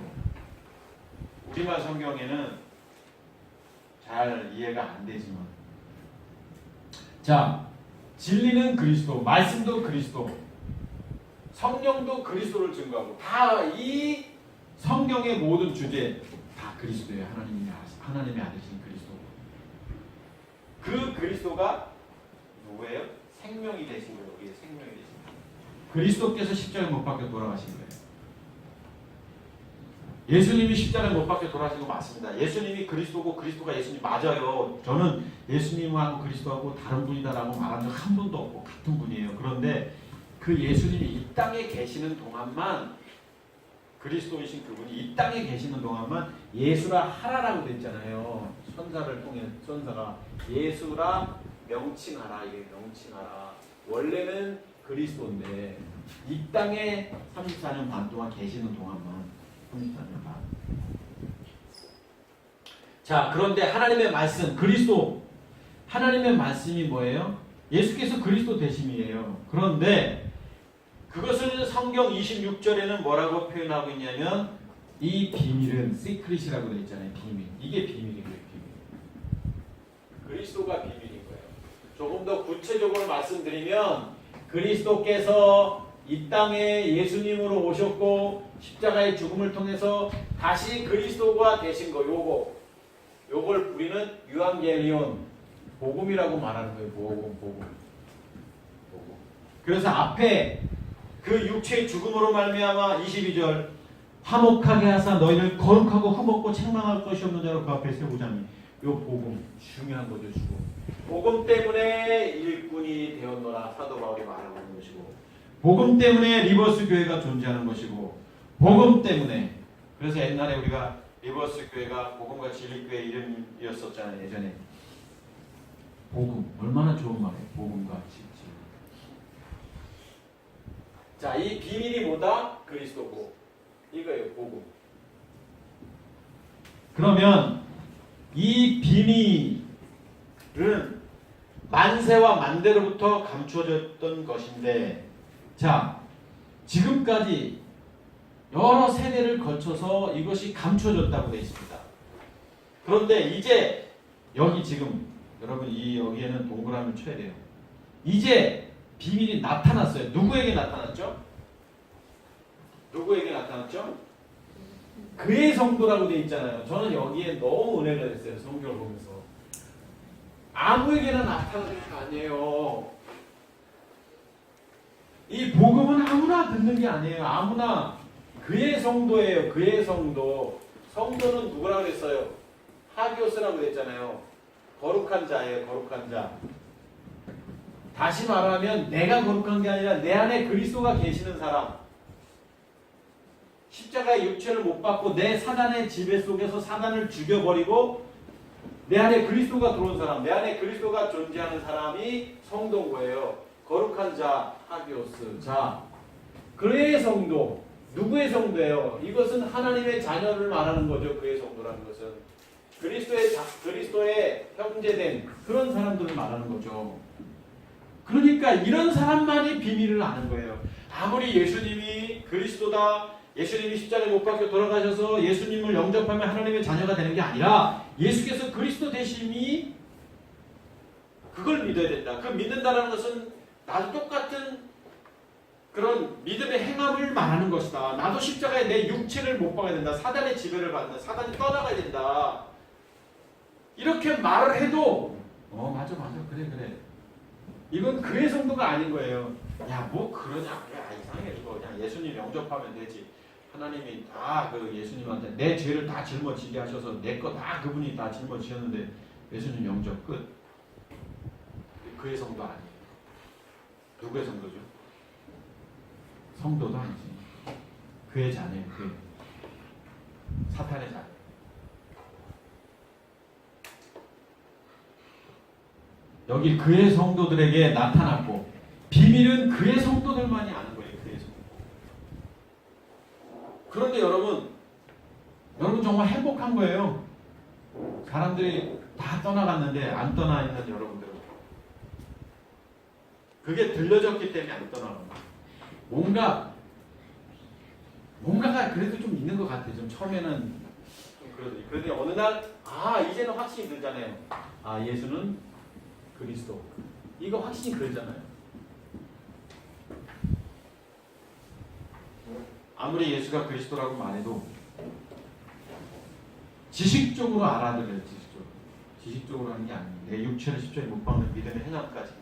우리말 성경에는 잘 이해가 안 되지만 자 진리는 그리스도, 말씀도 그리스도, 성령도 그리스도를 증거하고 다 이 성경의 모든 주제 다 그리스도예요. 하나님의 아들이신 그리스도. 그 그리스도가 누구예요? 생명이 되신 거예요. 우리의 생명이 되신 거예요. 그리스도께서 십자가에 못 박혀 돌아가신 거예요. 예수님이 십자가에 못 박혀 돌아가신 거 맞습니다. 예수님이 그리스도고 그리스도가 예수님 맞아요. 저는 예수님하고 그리스도하고 다른 분이다라고 말한 적 한 번도 없고 같은 분이에요. 그런데 그 예수님이 이 땅에 계시는 동안만 그리스도이신 그분이 이 땅에 계시는 동안만 예수라 하라라고 됐잖아요. 선사를 통해 선사가 예수라 명칭하라 이게 명칭하라. 원래는 그리스도인데 이 땅에 34년 반 동안 계시는 동안만 34년 반. 자 그런데 하나님의 말씀 그리스도 하나님의 말씀이 뭐예요? 예수께서 그리스도 되심이에요. 그런데 그것을 성경 26절에는 뭐라고 표현하고 있냐면 이 비밀은 시크릿이라고 되어 있잖아요. 비밀. 이게 비밀인 거예요. 비밀. 그리스도가 비밀인 거예요. 조금 더 구체적으로 말씀드리면 그리스도께서 이 땅에 예수님으로 오셨고 십자가의 죽음을 통해서 다시 그리스도가 되신 거 요걸 우리는 유앙겔리온 복음이라고 말하는 거예요. 복음. 그래서 앞에 그 육체의 죽음으로 말미암아 22절 화목하게 하사 너희를 거룩하고 흠없고 책망할 것이 없는 자로 그 앞에 세우자니 요 복음 중요한 거죠. 복음 때문에 일꾼이 되었노라 사도 바울이 말하고 있는 것이고 복음 때문에 리버스 교회가 존재하는 것이고 복음 때문에 그래서 옛날에 우리가 리버스 교회가 복음과 진리 교회 이름이었었잖아요. 예전에 복음 얼마나 좋은 말이에요. 복음과 진리. 자, 이 비밀이 뭐다? 그리스도고 이거예요. 복음. 그러면 이 비밀은 만세와 만대로부터 감추어졌던 것인데 자, 지금까지 여러 세대를 거쳐서 이것이 감추어졌다고 되어 있습니다. 그런데 이제 여기 지금 여러분 여기에는 동그라미를 쳐야 돼요. 이제 비밀이 나타났어요. 누구에게 나타났죠? 누구에게 나타났죠? 그의 성도라고 되어 있잖아요. 저는 여기에 너무 은혜가 됐어요. 성경을 보면서. 아무에게나 나타나는 게 아니에요. 이 복음은 아무나 듣는 게 아니에요. 아무나 그의 성도예요. 그의 성도. 성도는 누구라고 그랬어요? 하기오스라고 그랬잖아요. 거룩한 자예요. 거룩한 자. 다시 말하면 내가 거룩한 게 아니라 내 안에 그리스도가 계시는 사람. 십자가의 육체를 못 받고 내 사단의 지배 속에서 사단을 죽여버리고 내 안에 그리스도가 들어온 사람, 내 안에 그리스도가 존재하는 사람이 성도인 거예요. 거룩한 자, 하기오스. 자, 그의 성도. 누구의 성도예요? 이것은 하나님의 자녀를 말하는 거죠. 그의 성도라는 것은. 그리스도의 형제된 그런 사람들을 말하는 거죠. 그러니까 이런 사람만이 비밀을 아는 거예요. 아무리 예수님이 그리스도다, 예수님이 십자가에 못 박혀 돌아가셔서 예수님을 영접하면 하나님의 자녀가 되는 게 아니라 예수께서 그리스도 되심이 그걸 믿어야 된다. 그 믿는다는 것은 나도 똑같은 그런 믿음의 행함을 말하는 것이다. 나도 십자가에 내 육체를 못 박아야 된다. 사단의 지배를 받는다. 사단이 떠나가야 된다. 이렇게 말을 해도 맞아 그래 이건 그의 성도가 아닌 거예요. 야 뭐 그러냐 야 이상해 이거 그냥 예수님 영접하면 되지. 하나님이 다 그 예수님한테 내 죄를 다 짊어지게 하셔서 내 거 다 그분이 다 짊어지셨는데 예수님 영접 끝. 그의 성도 아니에요. 누구의 성도죠? 성도도 아니지. 그의 자녀예요. 사탄의 자녀. 여기 그의 성도들에게 나타났고 비밀은 그의 성도들만이 아는 거예요. 그의 성도. 그런데 여러분 정말 행복한 거예요. 사람들이 다 떠나갔는데 안 떠나 있는 여러분들은 그게 들려졌기 때문에 안 떠나는 거예요. 뭔가가 그래도 좀 있는 것 같아요. 좀 처음에는 좀 그러더니 그런데 어느 날 이제는 확신이 들잖아요. 예수는 그리스도. 이거 확신이 들잖아요. 아무리 예수가 그리스도라고 말해도 지식적으로 알아들어요. 지식적으로 하는 게 아니에요. 내 육체를 십자가에 못 박는 믿음의 행함까지.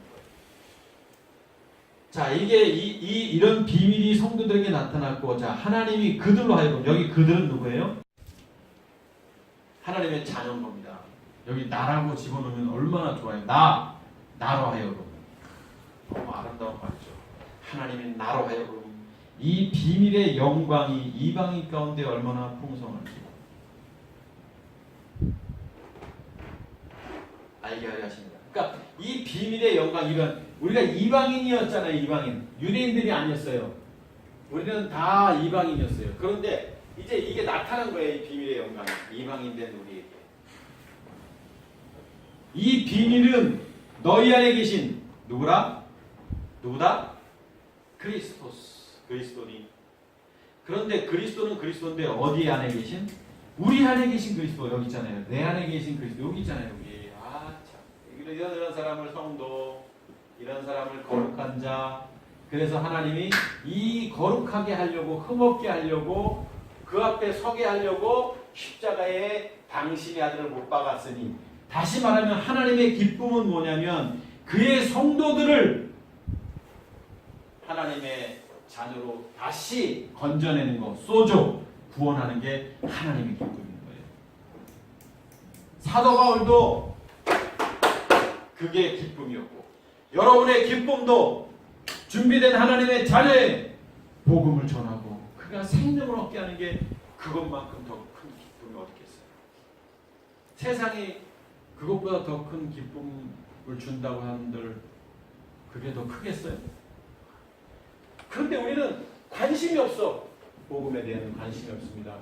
자, 이게 이런 비밀이 성도들에게 나타났고, 자, 하나님이 그들로 하여금, 여기 그들은 누구예요? 하나님의 자녀인 겁니다. 여기 나라고 집어넣으면 얼마나 좋아요. 나로 하여금. 너무 아름다운 말이죠. 하나님이 나로 하여금 이 비밀의 영광이 이방인 가운데 얼마나 풍성한지 알게 하려 하십니다. 그러니까 이 비밀의 영광, 이건 우리가 이방인이었잖아요. 이방인. 유대인들이 아니었어요. 우리는 다 이방인이었어요. 그런데 이제 이게 나타난 거예요. 이 비밀의 영광이. 이방인 된 우리에게. 이 비밀은 너희 안에 계신 누구다? 그리스도니. 그런데 그리스도는 그리스도인데 어디 안에 계신? 우리 안에 계신 그리스도. 여기 있잖아요. 내 안에 계신 그리스도. 여기 있잖아요. 여기. 참. 이런 사람을 성도, 이런 사람을 거룩한 자. 그래서 하나님이 이 거룩하게 하려고, 흠없게 하려고, 그 앞에 서게 하려고 십자가에 당신의 아들을 못 박았으니, 다시 말하면 하나님의 기쁨은 뭐냐면 그의 성도들을 하나님의 자녀로 다시 건져내는 거, 소조, 구원하는 게 하나님의 기쁨인 거예요. 사도 바울도 그게 기쁨이었고, 여러분의 기쁨도 준비된 하나님의 자녀의 복음을 전하고 그가 생명을 얻게 하는 게 그것만큼 더 큰 기쁨이 어딨겠어요. 세상이 그것보다 더 큰 기쁨을 준다고 하는들 그게 더 크겠어요? 그런데 우리는 관심이 없어. 복음에 대한 관심이 없습니다.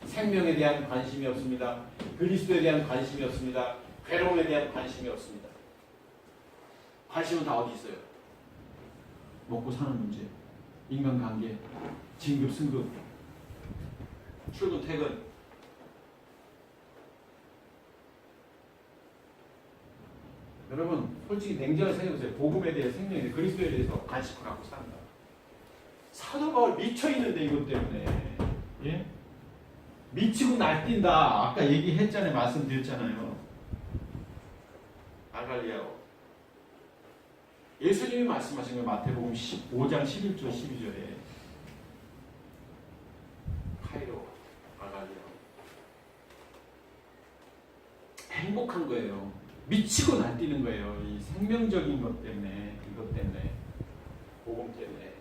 생명에 대한 관심이 없습니다. 그리스도에 대한 관심이 없습니다. 괴로움에 대한 관심이 없습니다. 관심은 다 어디 있어요? 먹고 사는 문제, 인간관계, 진급, 승급, 출근, 퇴근. 여러분, 솔직히 냉정하게 생각해보세요. 복음에 대해, 생명에 대해, 그리스도에 대해서 관심을 갖고 산다. 사도 바울 미쳐있는데 이것 때문에. 예? 미치고 날뛴다. 아까 얘기했잖아요. 말씀드렸잖아요. 아갈리아오. 예수님이 말씀하신 거예요. 마태복음 5장 11절 12절에 카이로 아갈리아. 행복한 거예요. 미치고 날뛰는 거예요. 이 생명적인 것 때문에, 이것 때문에, 복음 때문에.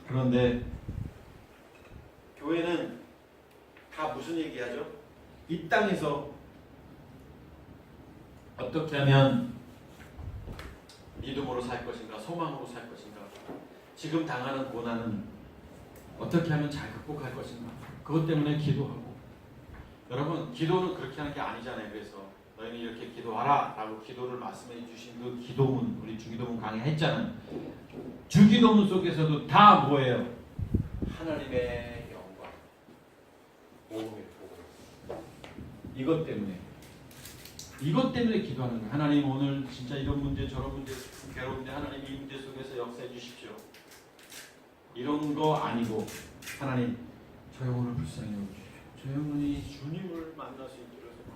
그런데 교회는 다 무슨 얘기하죠? 이 땅에서 어떻게 하면 믿음으로 살 것인가, 소망으로 살 것인가, 지금 당하는 고난은 어떻게 하면 잘 극복할 것인가, 그것 때문에 기도하고. 여러분, 기도는 그렇게 하는 게 아니잖아요. 그래서 너희는 이렇게 기도하라 라고 기도를 말씀해 주신 그 기도문, 우리 주기도문 강의했잖아요. 주기도문 속에서도 다 뭐예요? 하나님의 영광, 복음의 복음. 이것 때문에 기도하는 거예요. 하나님, 오늘 진짜 이런 문제 저런 문제 괴로운데 하나님 이 문제 속에서 역사해 주십시오. 이런 거 아니고, 하나님 저 영혼을 불쌍히 여겨주십시오. 저 영혼이 주님을 만날 수 있도록 해서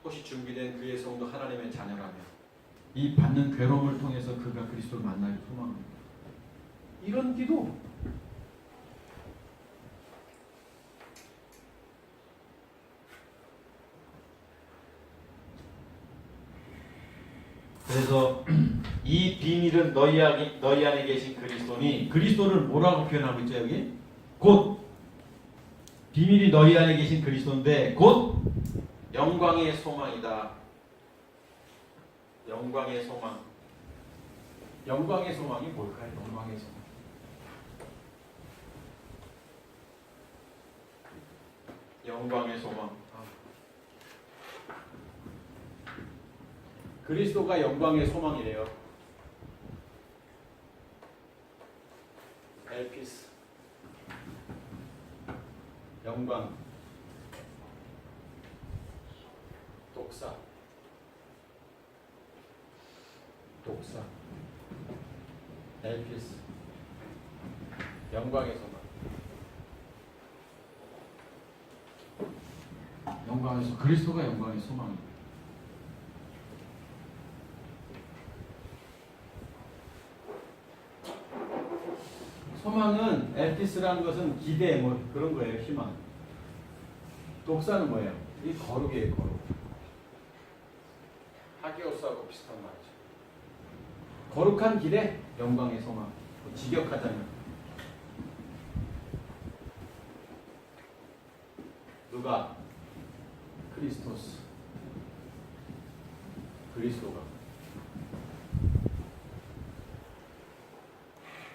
혹시 준비된 그의 성도 하나님의 자녀라면 이 받는 괴로움을 통해서 그가 그리스도를 만나기 소망합니다. 이런 기도. 그래서 이 비밀은 너희 안에 계신 그리스도니, 그리스도를 뭐라고 표현하고 있죠? 여기 곧 비밀이 너희 안에 계신 그리스도인데 곧 영광의 소망이다. 영광의 소망. 영광의 소망이 뭘까요? 영광의 소망. 영광의 소망. 그리스도가 영광의 소망이래요. 엘피스 영광 독사 엘피스 영광의 소망. 영광에서 그리스도가 영광의 소망입니다. 소망은 엘피스라는 것은 기대 뭐 그런 거예요. 희망. 독사는 뭐예요? 이 거룩이에요. 거룩. 하기오스하고 비슷한 말이죠. 거룩한 기대, 영광의 소망. 뭐 직역하자면 누가? 크리스토스. 그리스도가.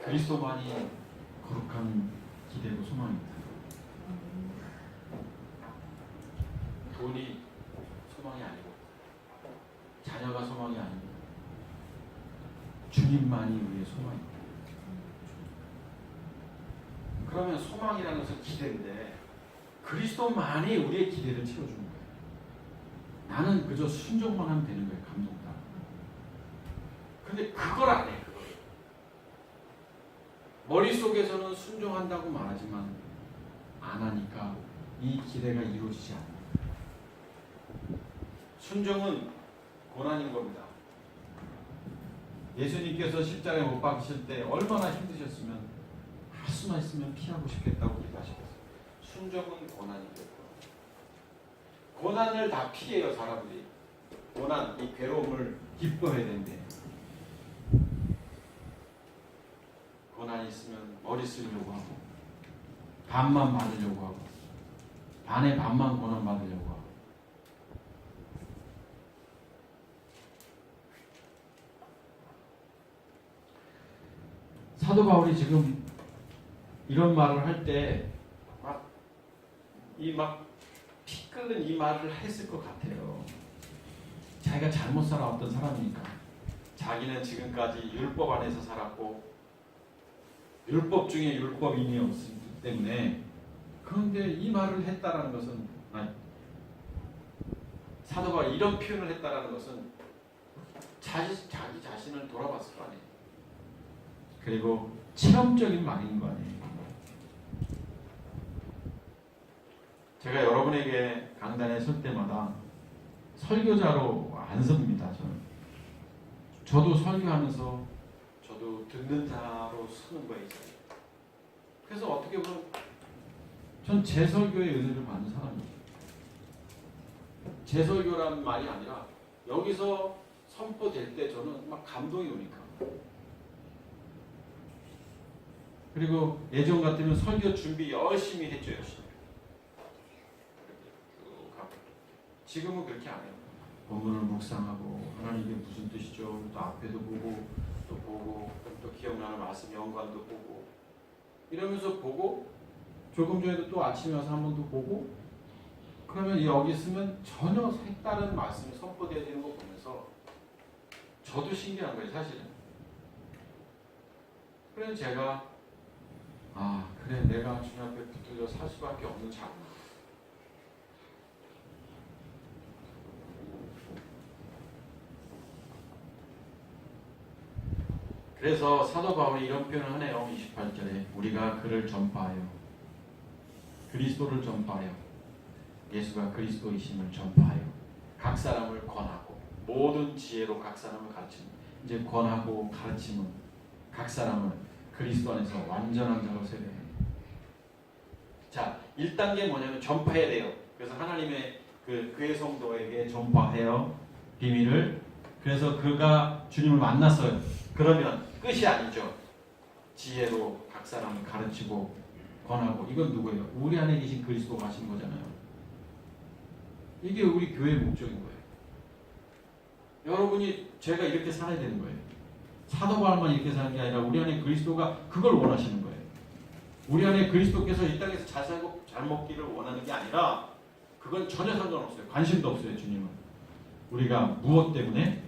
그리스도만이 거룩한 기대고 소망입니다. 돈이 소망이 아니고 자녀가 소망이 아니고 주님만이 우리의 소망입니다. 그러면 소망이라는 것은 기대인데 그리스도만이 우리의 기대를 채워주는 거예요. 나는 그저 순종만 하면 되는 거예요. 감동 따라. 근데 그걸 안 해. 머릿속에서는 순종한다고 말하지만 안 하니까 이 기대가 이루어지지 않아요. 순종은 고난인 겁니다. 예수님께서 십자가에 못 박히실 때 얼마나 힘드셨으면 할 수만 있으면 피하고 싶겠다고 기도하셨어요. 순종은 고난이거든요. 고난을 다 피해요. 사람들이. 고난, 이 괴로움을 기뻐해야 된대. 고난이 있으면 머리 쓰려고 하고 반만 받으려고 하고 반의 반만 고난 받으려고 하고 사도 바울이 지금 이런 말을 할 때 막 피 끓는 이 말을 했을 것 같아요. 자기가 잘못 살아왔던 사람이니까. 자기는 지금까지 율법 안에서 살았고 율법 중에 율법인이 없기 때문에. 그런데 이 말을 했다라는 것은 사도가 이런 표현을 했다라는 것은 자기 자신을 돌아봤을 거 아니에요. 그리고 체험적인 말인 거 아니에요. 제가 여러분에게 강단에 설 때마다 설교자로 안 섭니다. 저도 설교하면서 저도 듣는 자로 서는 거예요. 그래서 어떻게 보면 전 제 설교의 은혜를 받는 사람이에요. 제 설교란 말이 아니라 여기서 선포될 때 저는 막 감동이 오니까. 그리고 예전 같으면 설교 준비 열심히 했죠. 열심히. 지금은 그렇게 안 해요. 본문을 묵상하고 하나님 이게 무슨 뜻이죠? 또 앞에도 보고 또 기억나는 말씀 연관도 보고 이러면서 보고 조금 전에도 또 아침에 와서 한 번 더 보고 그러면 여기 있으면 전혀 색다른 말씀이 선포되어지는 거 보면서 저도 신기한 거예요. 사실은. 그래서 제가 그래 내가 주님 앞에 붙들려 살 수밖에 없는 자구나. 그래서 사도 바울이 이런 표현을 하네요. 28절에 우리가 그를 전파하여 그리스도를 전파하여 예수가 그리스도이심을 전파하여 각 사람을 권하고 모든 지혜로 각 사람을 가르치는 이제 권하고 가르침은 각 사람을 그리스도 안에서 완전한 자로 세례해요. 자, 1단계 뭐냐면 전파해야 돼요. 그래서 하나님의 그의 성도에게 전파해요. 비밀을. 그래서 그가 주님을 만났어요. 그러면 끝이 아니죠. 지혜로 각 사람을 가르치고 권하고. 이건 누구예요? 우리 안에 계신 그리스도가 하신 거잖아요. 이게 우리 교회의 목적인 거예요. 여러분이 제가 이렇게 살아야 되는 거예요. 사도 바울만 이렇게 사는 게 아니라 우리 안에 그리스도가 그걸 원하시는 거예요. 우리 안에 그리스도께서 이 땅에서 잘 살고 잘 먹기를 원하는 게 아니라 그건 전혀 상관없어요. 관심도 없어요. 주님은. 우리가 무엇 때문에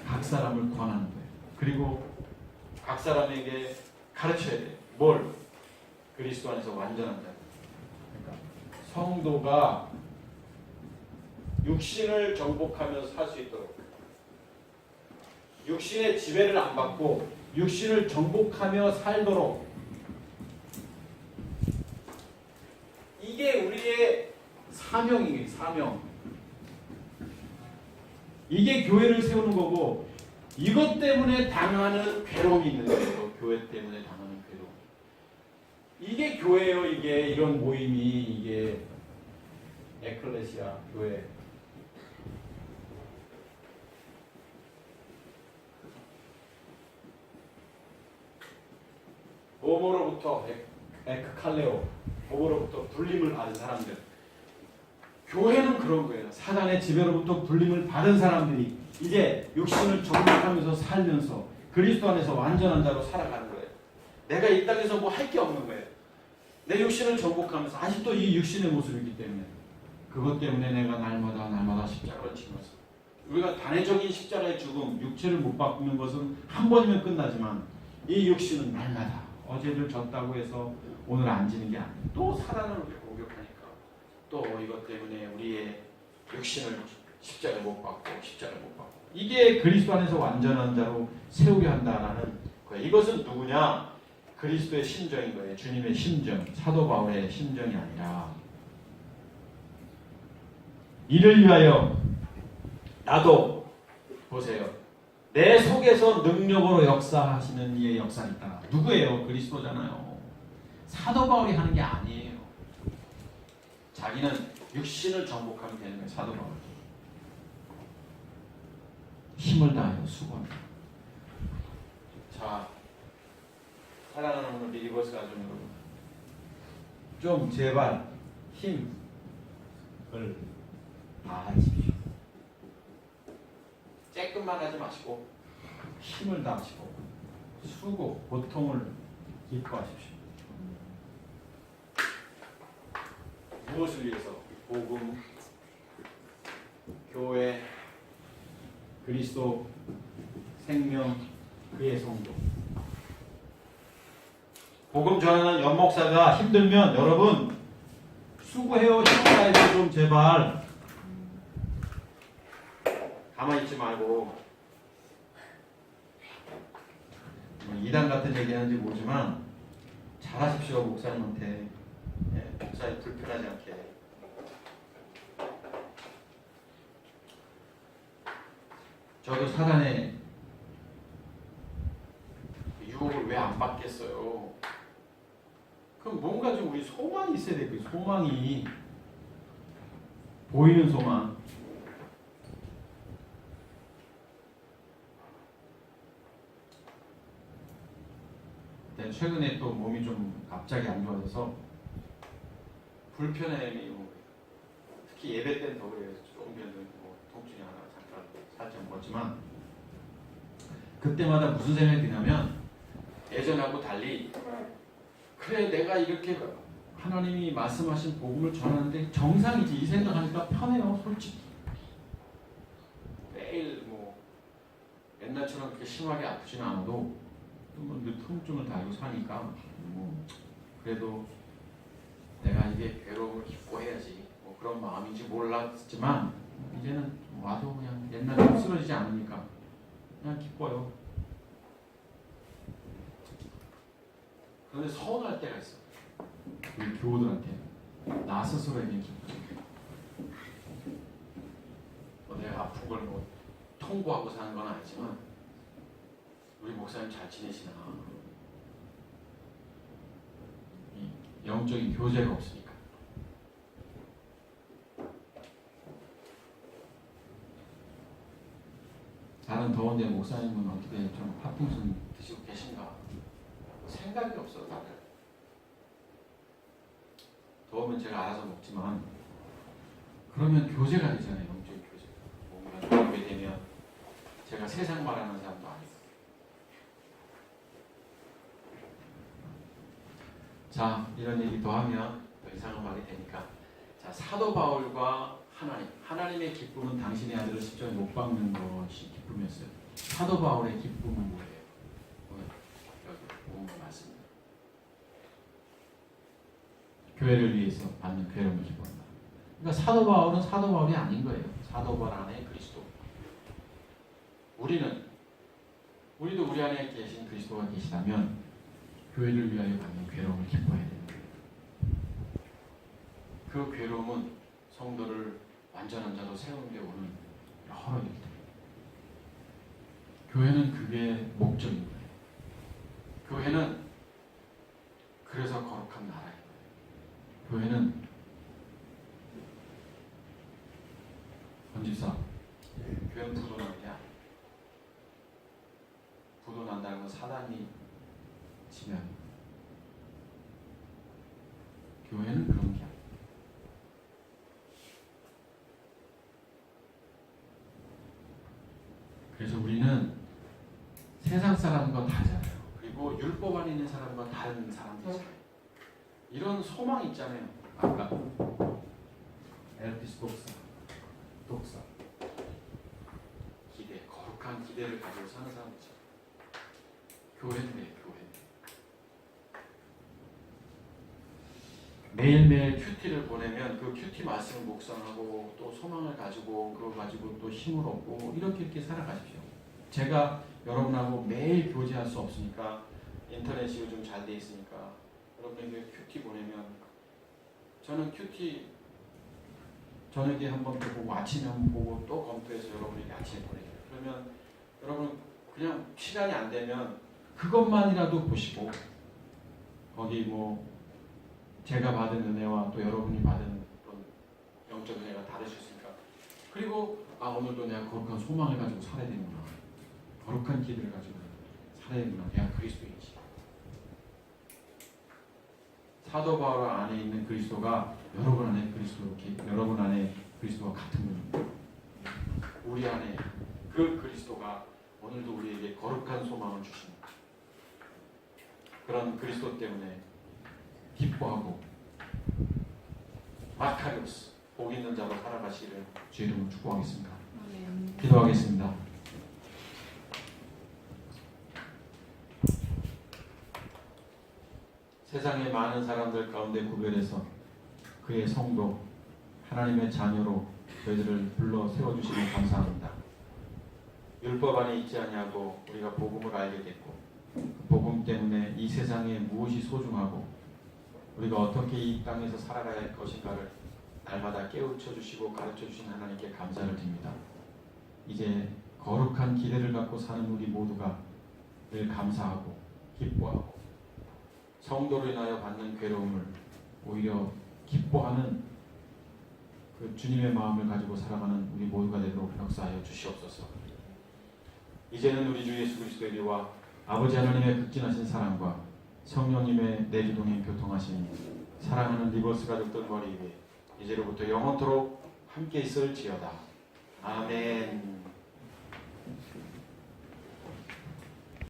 각 사람을 권하는 거예요. 그리고 각 사람에게 가르쳐야 돼요. 뭘? 그리스도 안에서 완전한 자. 그러니까 성도가 육신을 정복하면서 살 수 있도록 육신의 지배를 안 받고 육신을 정복하며 살도록 이게 우리의 사명이에요. 사명. 이게 교회를 세우는 거고 이것 때문에 당하는 괴로움이 있는 거예요. 교회 때문에 당하는 괴로움. 이게 교회예요. 이게 이런 모임이 이게 에클레시아 교회. 보모로부터 에크칼레오 보모로부터 불림을 받은 사람들. 교회는 그런 거예요. 사단의 지배로부터 불림을 받은 사람들이 이제 육신을 정복하면서 살면서 그리스도 안에서 완전한 자로 살아가는 거예요. 내가 이 땅에서 뭐 할 게 없는 거예요. 내 육신을 정복하면서 아직도 이 육신의 모습이기 때문에 그것 때문에 내가 날마다 십자가를 지면서 우리가 단회적인 십자가의 죽음, 육체를 못 바꾸는 것은 한 번이면 끝나지만 이 육신은 날마다 어제를 졌다고 해서 오늘 안 지는 게 아니에요. 또 사단을 공격하니까 또 이것 때문에 우리의 육신을 십자가에 못 박고 이게 그리스도 안에서 완전한 자로 세우게 한다라는 거예요. 이것은 누구냐? 그리스도의 심정인 거예요. 주님의 심정, 사도 바울의 심정이 아니라 이를 위하여 나도 보세요. 내 속에서 능력으로 역사하시는 이의 역사가 있다. 누구예요? 그리스도잖아요. 사도 바울이 하는 게 아니에요. 자기는 육신을 정복하면 되는 거예요. 사도 바울. 힘을 다하여 수고합니다. 자, 사랑하는 오늘 리버스 가족 여러분, 좀 제발 힘을 다하십시오. 쬐끔만 하지 마시고 힘을 다하시고 수고, 고통을 기뻐하십시오. 무엇을 위해서? 복음, 교회, 그리스도, 생명, 그의 성도. 복음 전하는 연목사가 힘들면 여러분 수고해요. 힘을 다해서 좀 제발 가만히 있지 말고. 이단 같은 얘기 하는지 모르지만 잘하십시오. 목사님한테. 목사님 불편하지 않게. 저도 사단의 유혹을 왜 안 받겠어요? 그럼 뭔가 좀 우리 소망이 있어야 돼. 그 소망이 보이는 소망. 최근에 또 몸이 좀 갑자기 안 좋아져서 불편함이 오고, 특히 예배 때는 더 그래요. 조금 전에 뭐 통증이 하나 잠깐 살짝 먹었지만 그때마다 무슨 생각이 드냐면 예전하고 달리 그래 내가 이렇게 하나님이 말씀하신 복음을 전하는데 정상이지 이 생각하니까 편해요. 솔직히 매일 뭐 옛날처럼 그렇게 심하게 아프지는 않아도 늘 통증을 달고 사니까 뭐 그래도 내가 이게 괴로움을 기뻐해야지 뭐 그런 마음인지 몰랐지만 이제는 와도 그냥 옛날처럼 쓰러지지 않으니까 그냥 기뻐요. 그런데 서운할 때가 있어. 우리 교우들한테 나 스스로에게 기쁘지. 내가 아픈 걸 뭐 통보하고 사는 건 아니지만 우리 목사님 잘 지내시나? 이 영적인 교제가 없으니까. 다른 더운데 목사님은 어떻게 좀 팥빙수 드시고 계신가? 생각이 없어 다들. 더우면 제가 알아서 먹지만 그러면 교제가 되잖아요. 영적인 교제가. 몸이 더우게 되면 제가 세상 말하는 사람도 아니고. 자, 자, 이런 얘기 더 하면 더 이상한 말이 되니까. 자, 사도 바울과 하나님의 기쁨은 당신의 아들을 십자가에 못 박는 것이 기쁨이었어요. 사도 바울의 기쁨은 뭐예요? 오늘 여기 본 거 맞습니다. 교회를 위해서 받는 괴로움을 기뻐한다. 그러니까 사도 바울은 사도 바울이 아닌 거예요. 사도 바울 안에 그리스도. 우리도 우리 안에 계신 그리스도가 계시다면 교회를 위하여 받는 괴로움을 기뻐해야 되는 거예요. 그 괴로움은 성도를 완전한 자로 세우는 데 오는 여러 일들. 교회는 그게 목적인 거예요. 교회는 그래서 거룩한 나라인 거예요. 교회는 권지사, 교회는 부도나는 게 아니에요. 부도난다는 건 사단이 치면 교회는 그런 게 아니에요. 그래서 우리는 세상 사람과 다잖아요. 그리고 율법 안에 있는 사람과 다른 사람들이잖아요. 이런 소망이 있잖아요. 아까 엘피스 독사 기대, 거룩한 기대를 가지고 사는 사람이죠. 교회인데 교회. 매일매일 큐티를 보내면 그 큐티 말씀을 묵상하고 또 소망을 가지고 그걸 가지고 또 힘을 얻고 이렇게 살아가십시오. 제가 여러분하고 매일 교제할 수 없으니까 인터넷이 요즘 잘 돼 있으니까 여러분에게 큐티 보내면 저는 큐티 저녁에 한번 보고 아침에 한번 보고 또 검토해서 여러분에게 아침에 보내줘요. 그러면 여러분 그냥 시간이 안 되면 그것만이라도 보시고 거기 뭐 제가 받은 은혜와 또 여러분이 받은 그런 영적 은혜가 다르실 수 있으니까 그리고 오늘도 내가 거룩한 소망을 가지고 살아야 되는구나. 거룩한 기대를 가지고 살아야 되는구나. 내가 그리스도인지. 사도 바울 안에 있는 그리스도가 여러분 안에 그리스도와 같은 분입니다. 우리 안에 그 그리스도가 오늘도 우리에게 거룩한 소망을 주십니다. 그런 그리스도 때문에 기뻐하고 마카리오스 복 있는 자로 살아가시기를 주의 이름으로 축복하겠습니다. 기도하겠습니다. 세상의 많은 사람들 가운데 구별해서 그의 성도 하나님의 자녀로 저희들을 불러 세워주시면 감사합니다. 율법 안에 있지 아니하고 우리가 복음을 알게 됐고 그 복음 때문에 이 세상에 무엇이 소중하고 우리가 어떻게 이 땅에서 살아가야 할 것인가를 날마다 깨우쳐 주시고 가르쳐 주신 하나님께 감사를 드립니다. 이제 거룩한 기대를 갖고 사는 우리 모두가 늘 감사하고 기뻐하고 성도로 인하여 받는 괴로움을 오히려 기뻐하는 그 주님의 마음을 가지고 살아가는 우리 모두가 되도록 역사하여 주시옵소서. 이제는 우리 주 예수 그리스도의 은혜와 아버지 하나님의 극진하신 사랑과 성령님의 내주동행 교통하신 사랑하는 리버스 가족들 머리 위에 이제로부터 영원토록 함께 있을지어다. 아멘.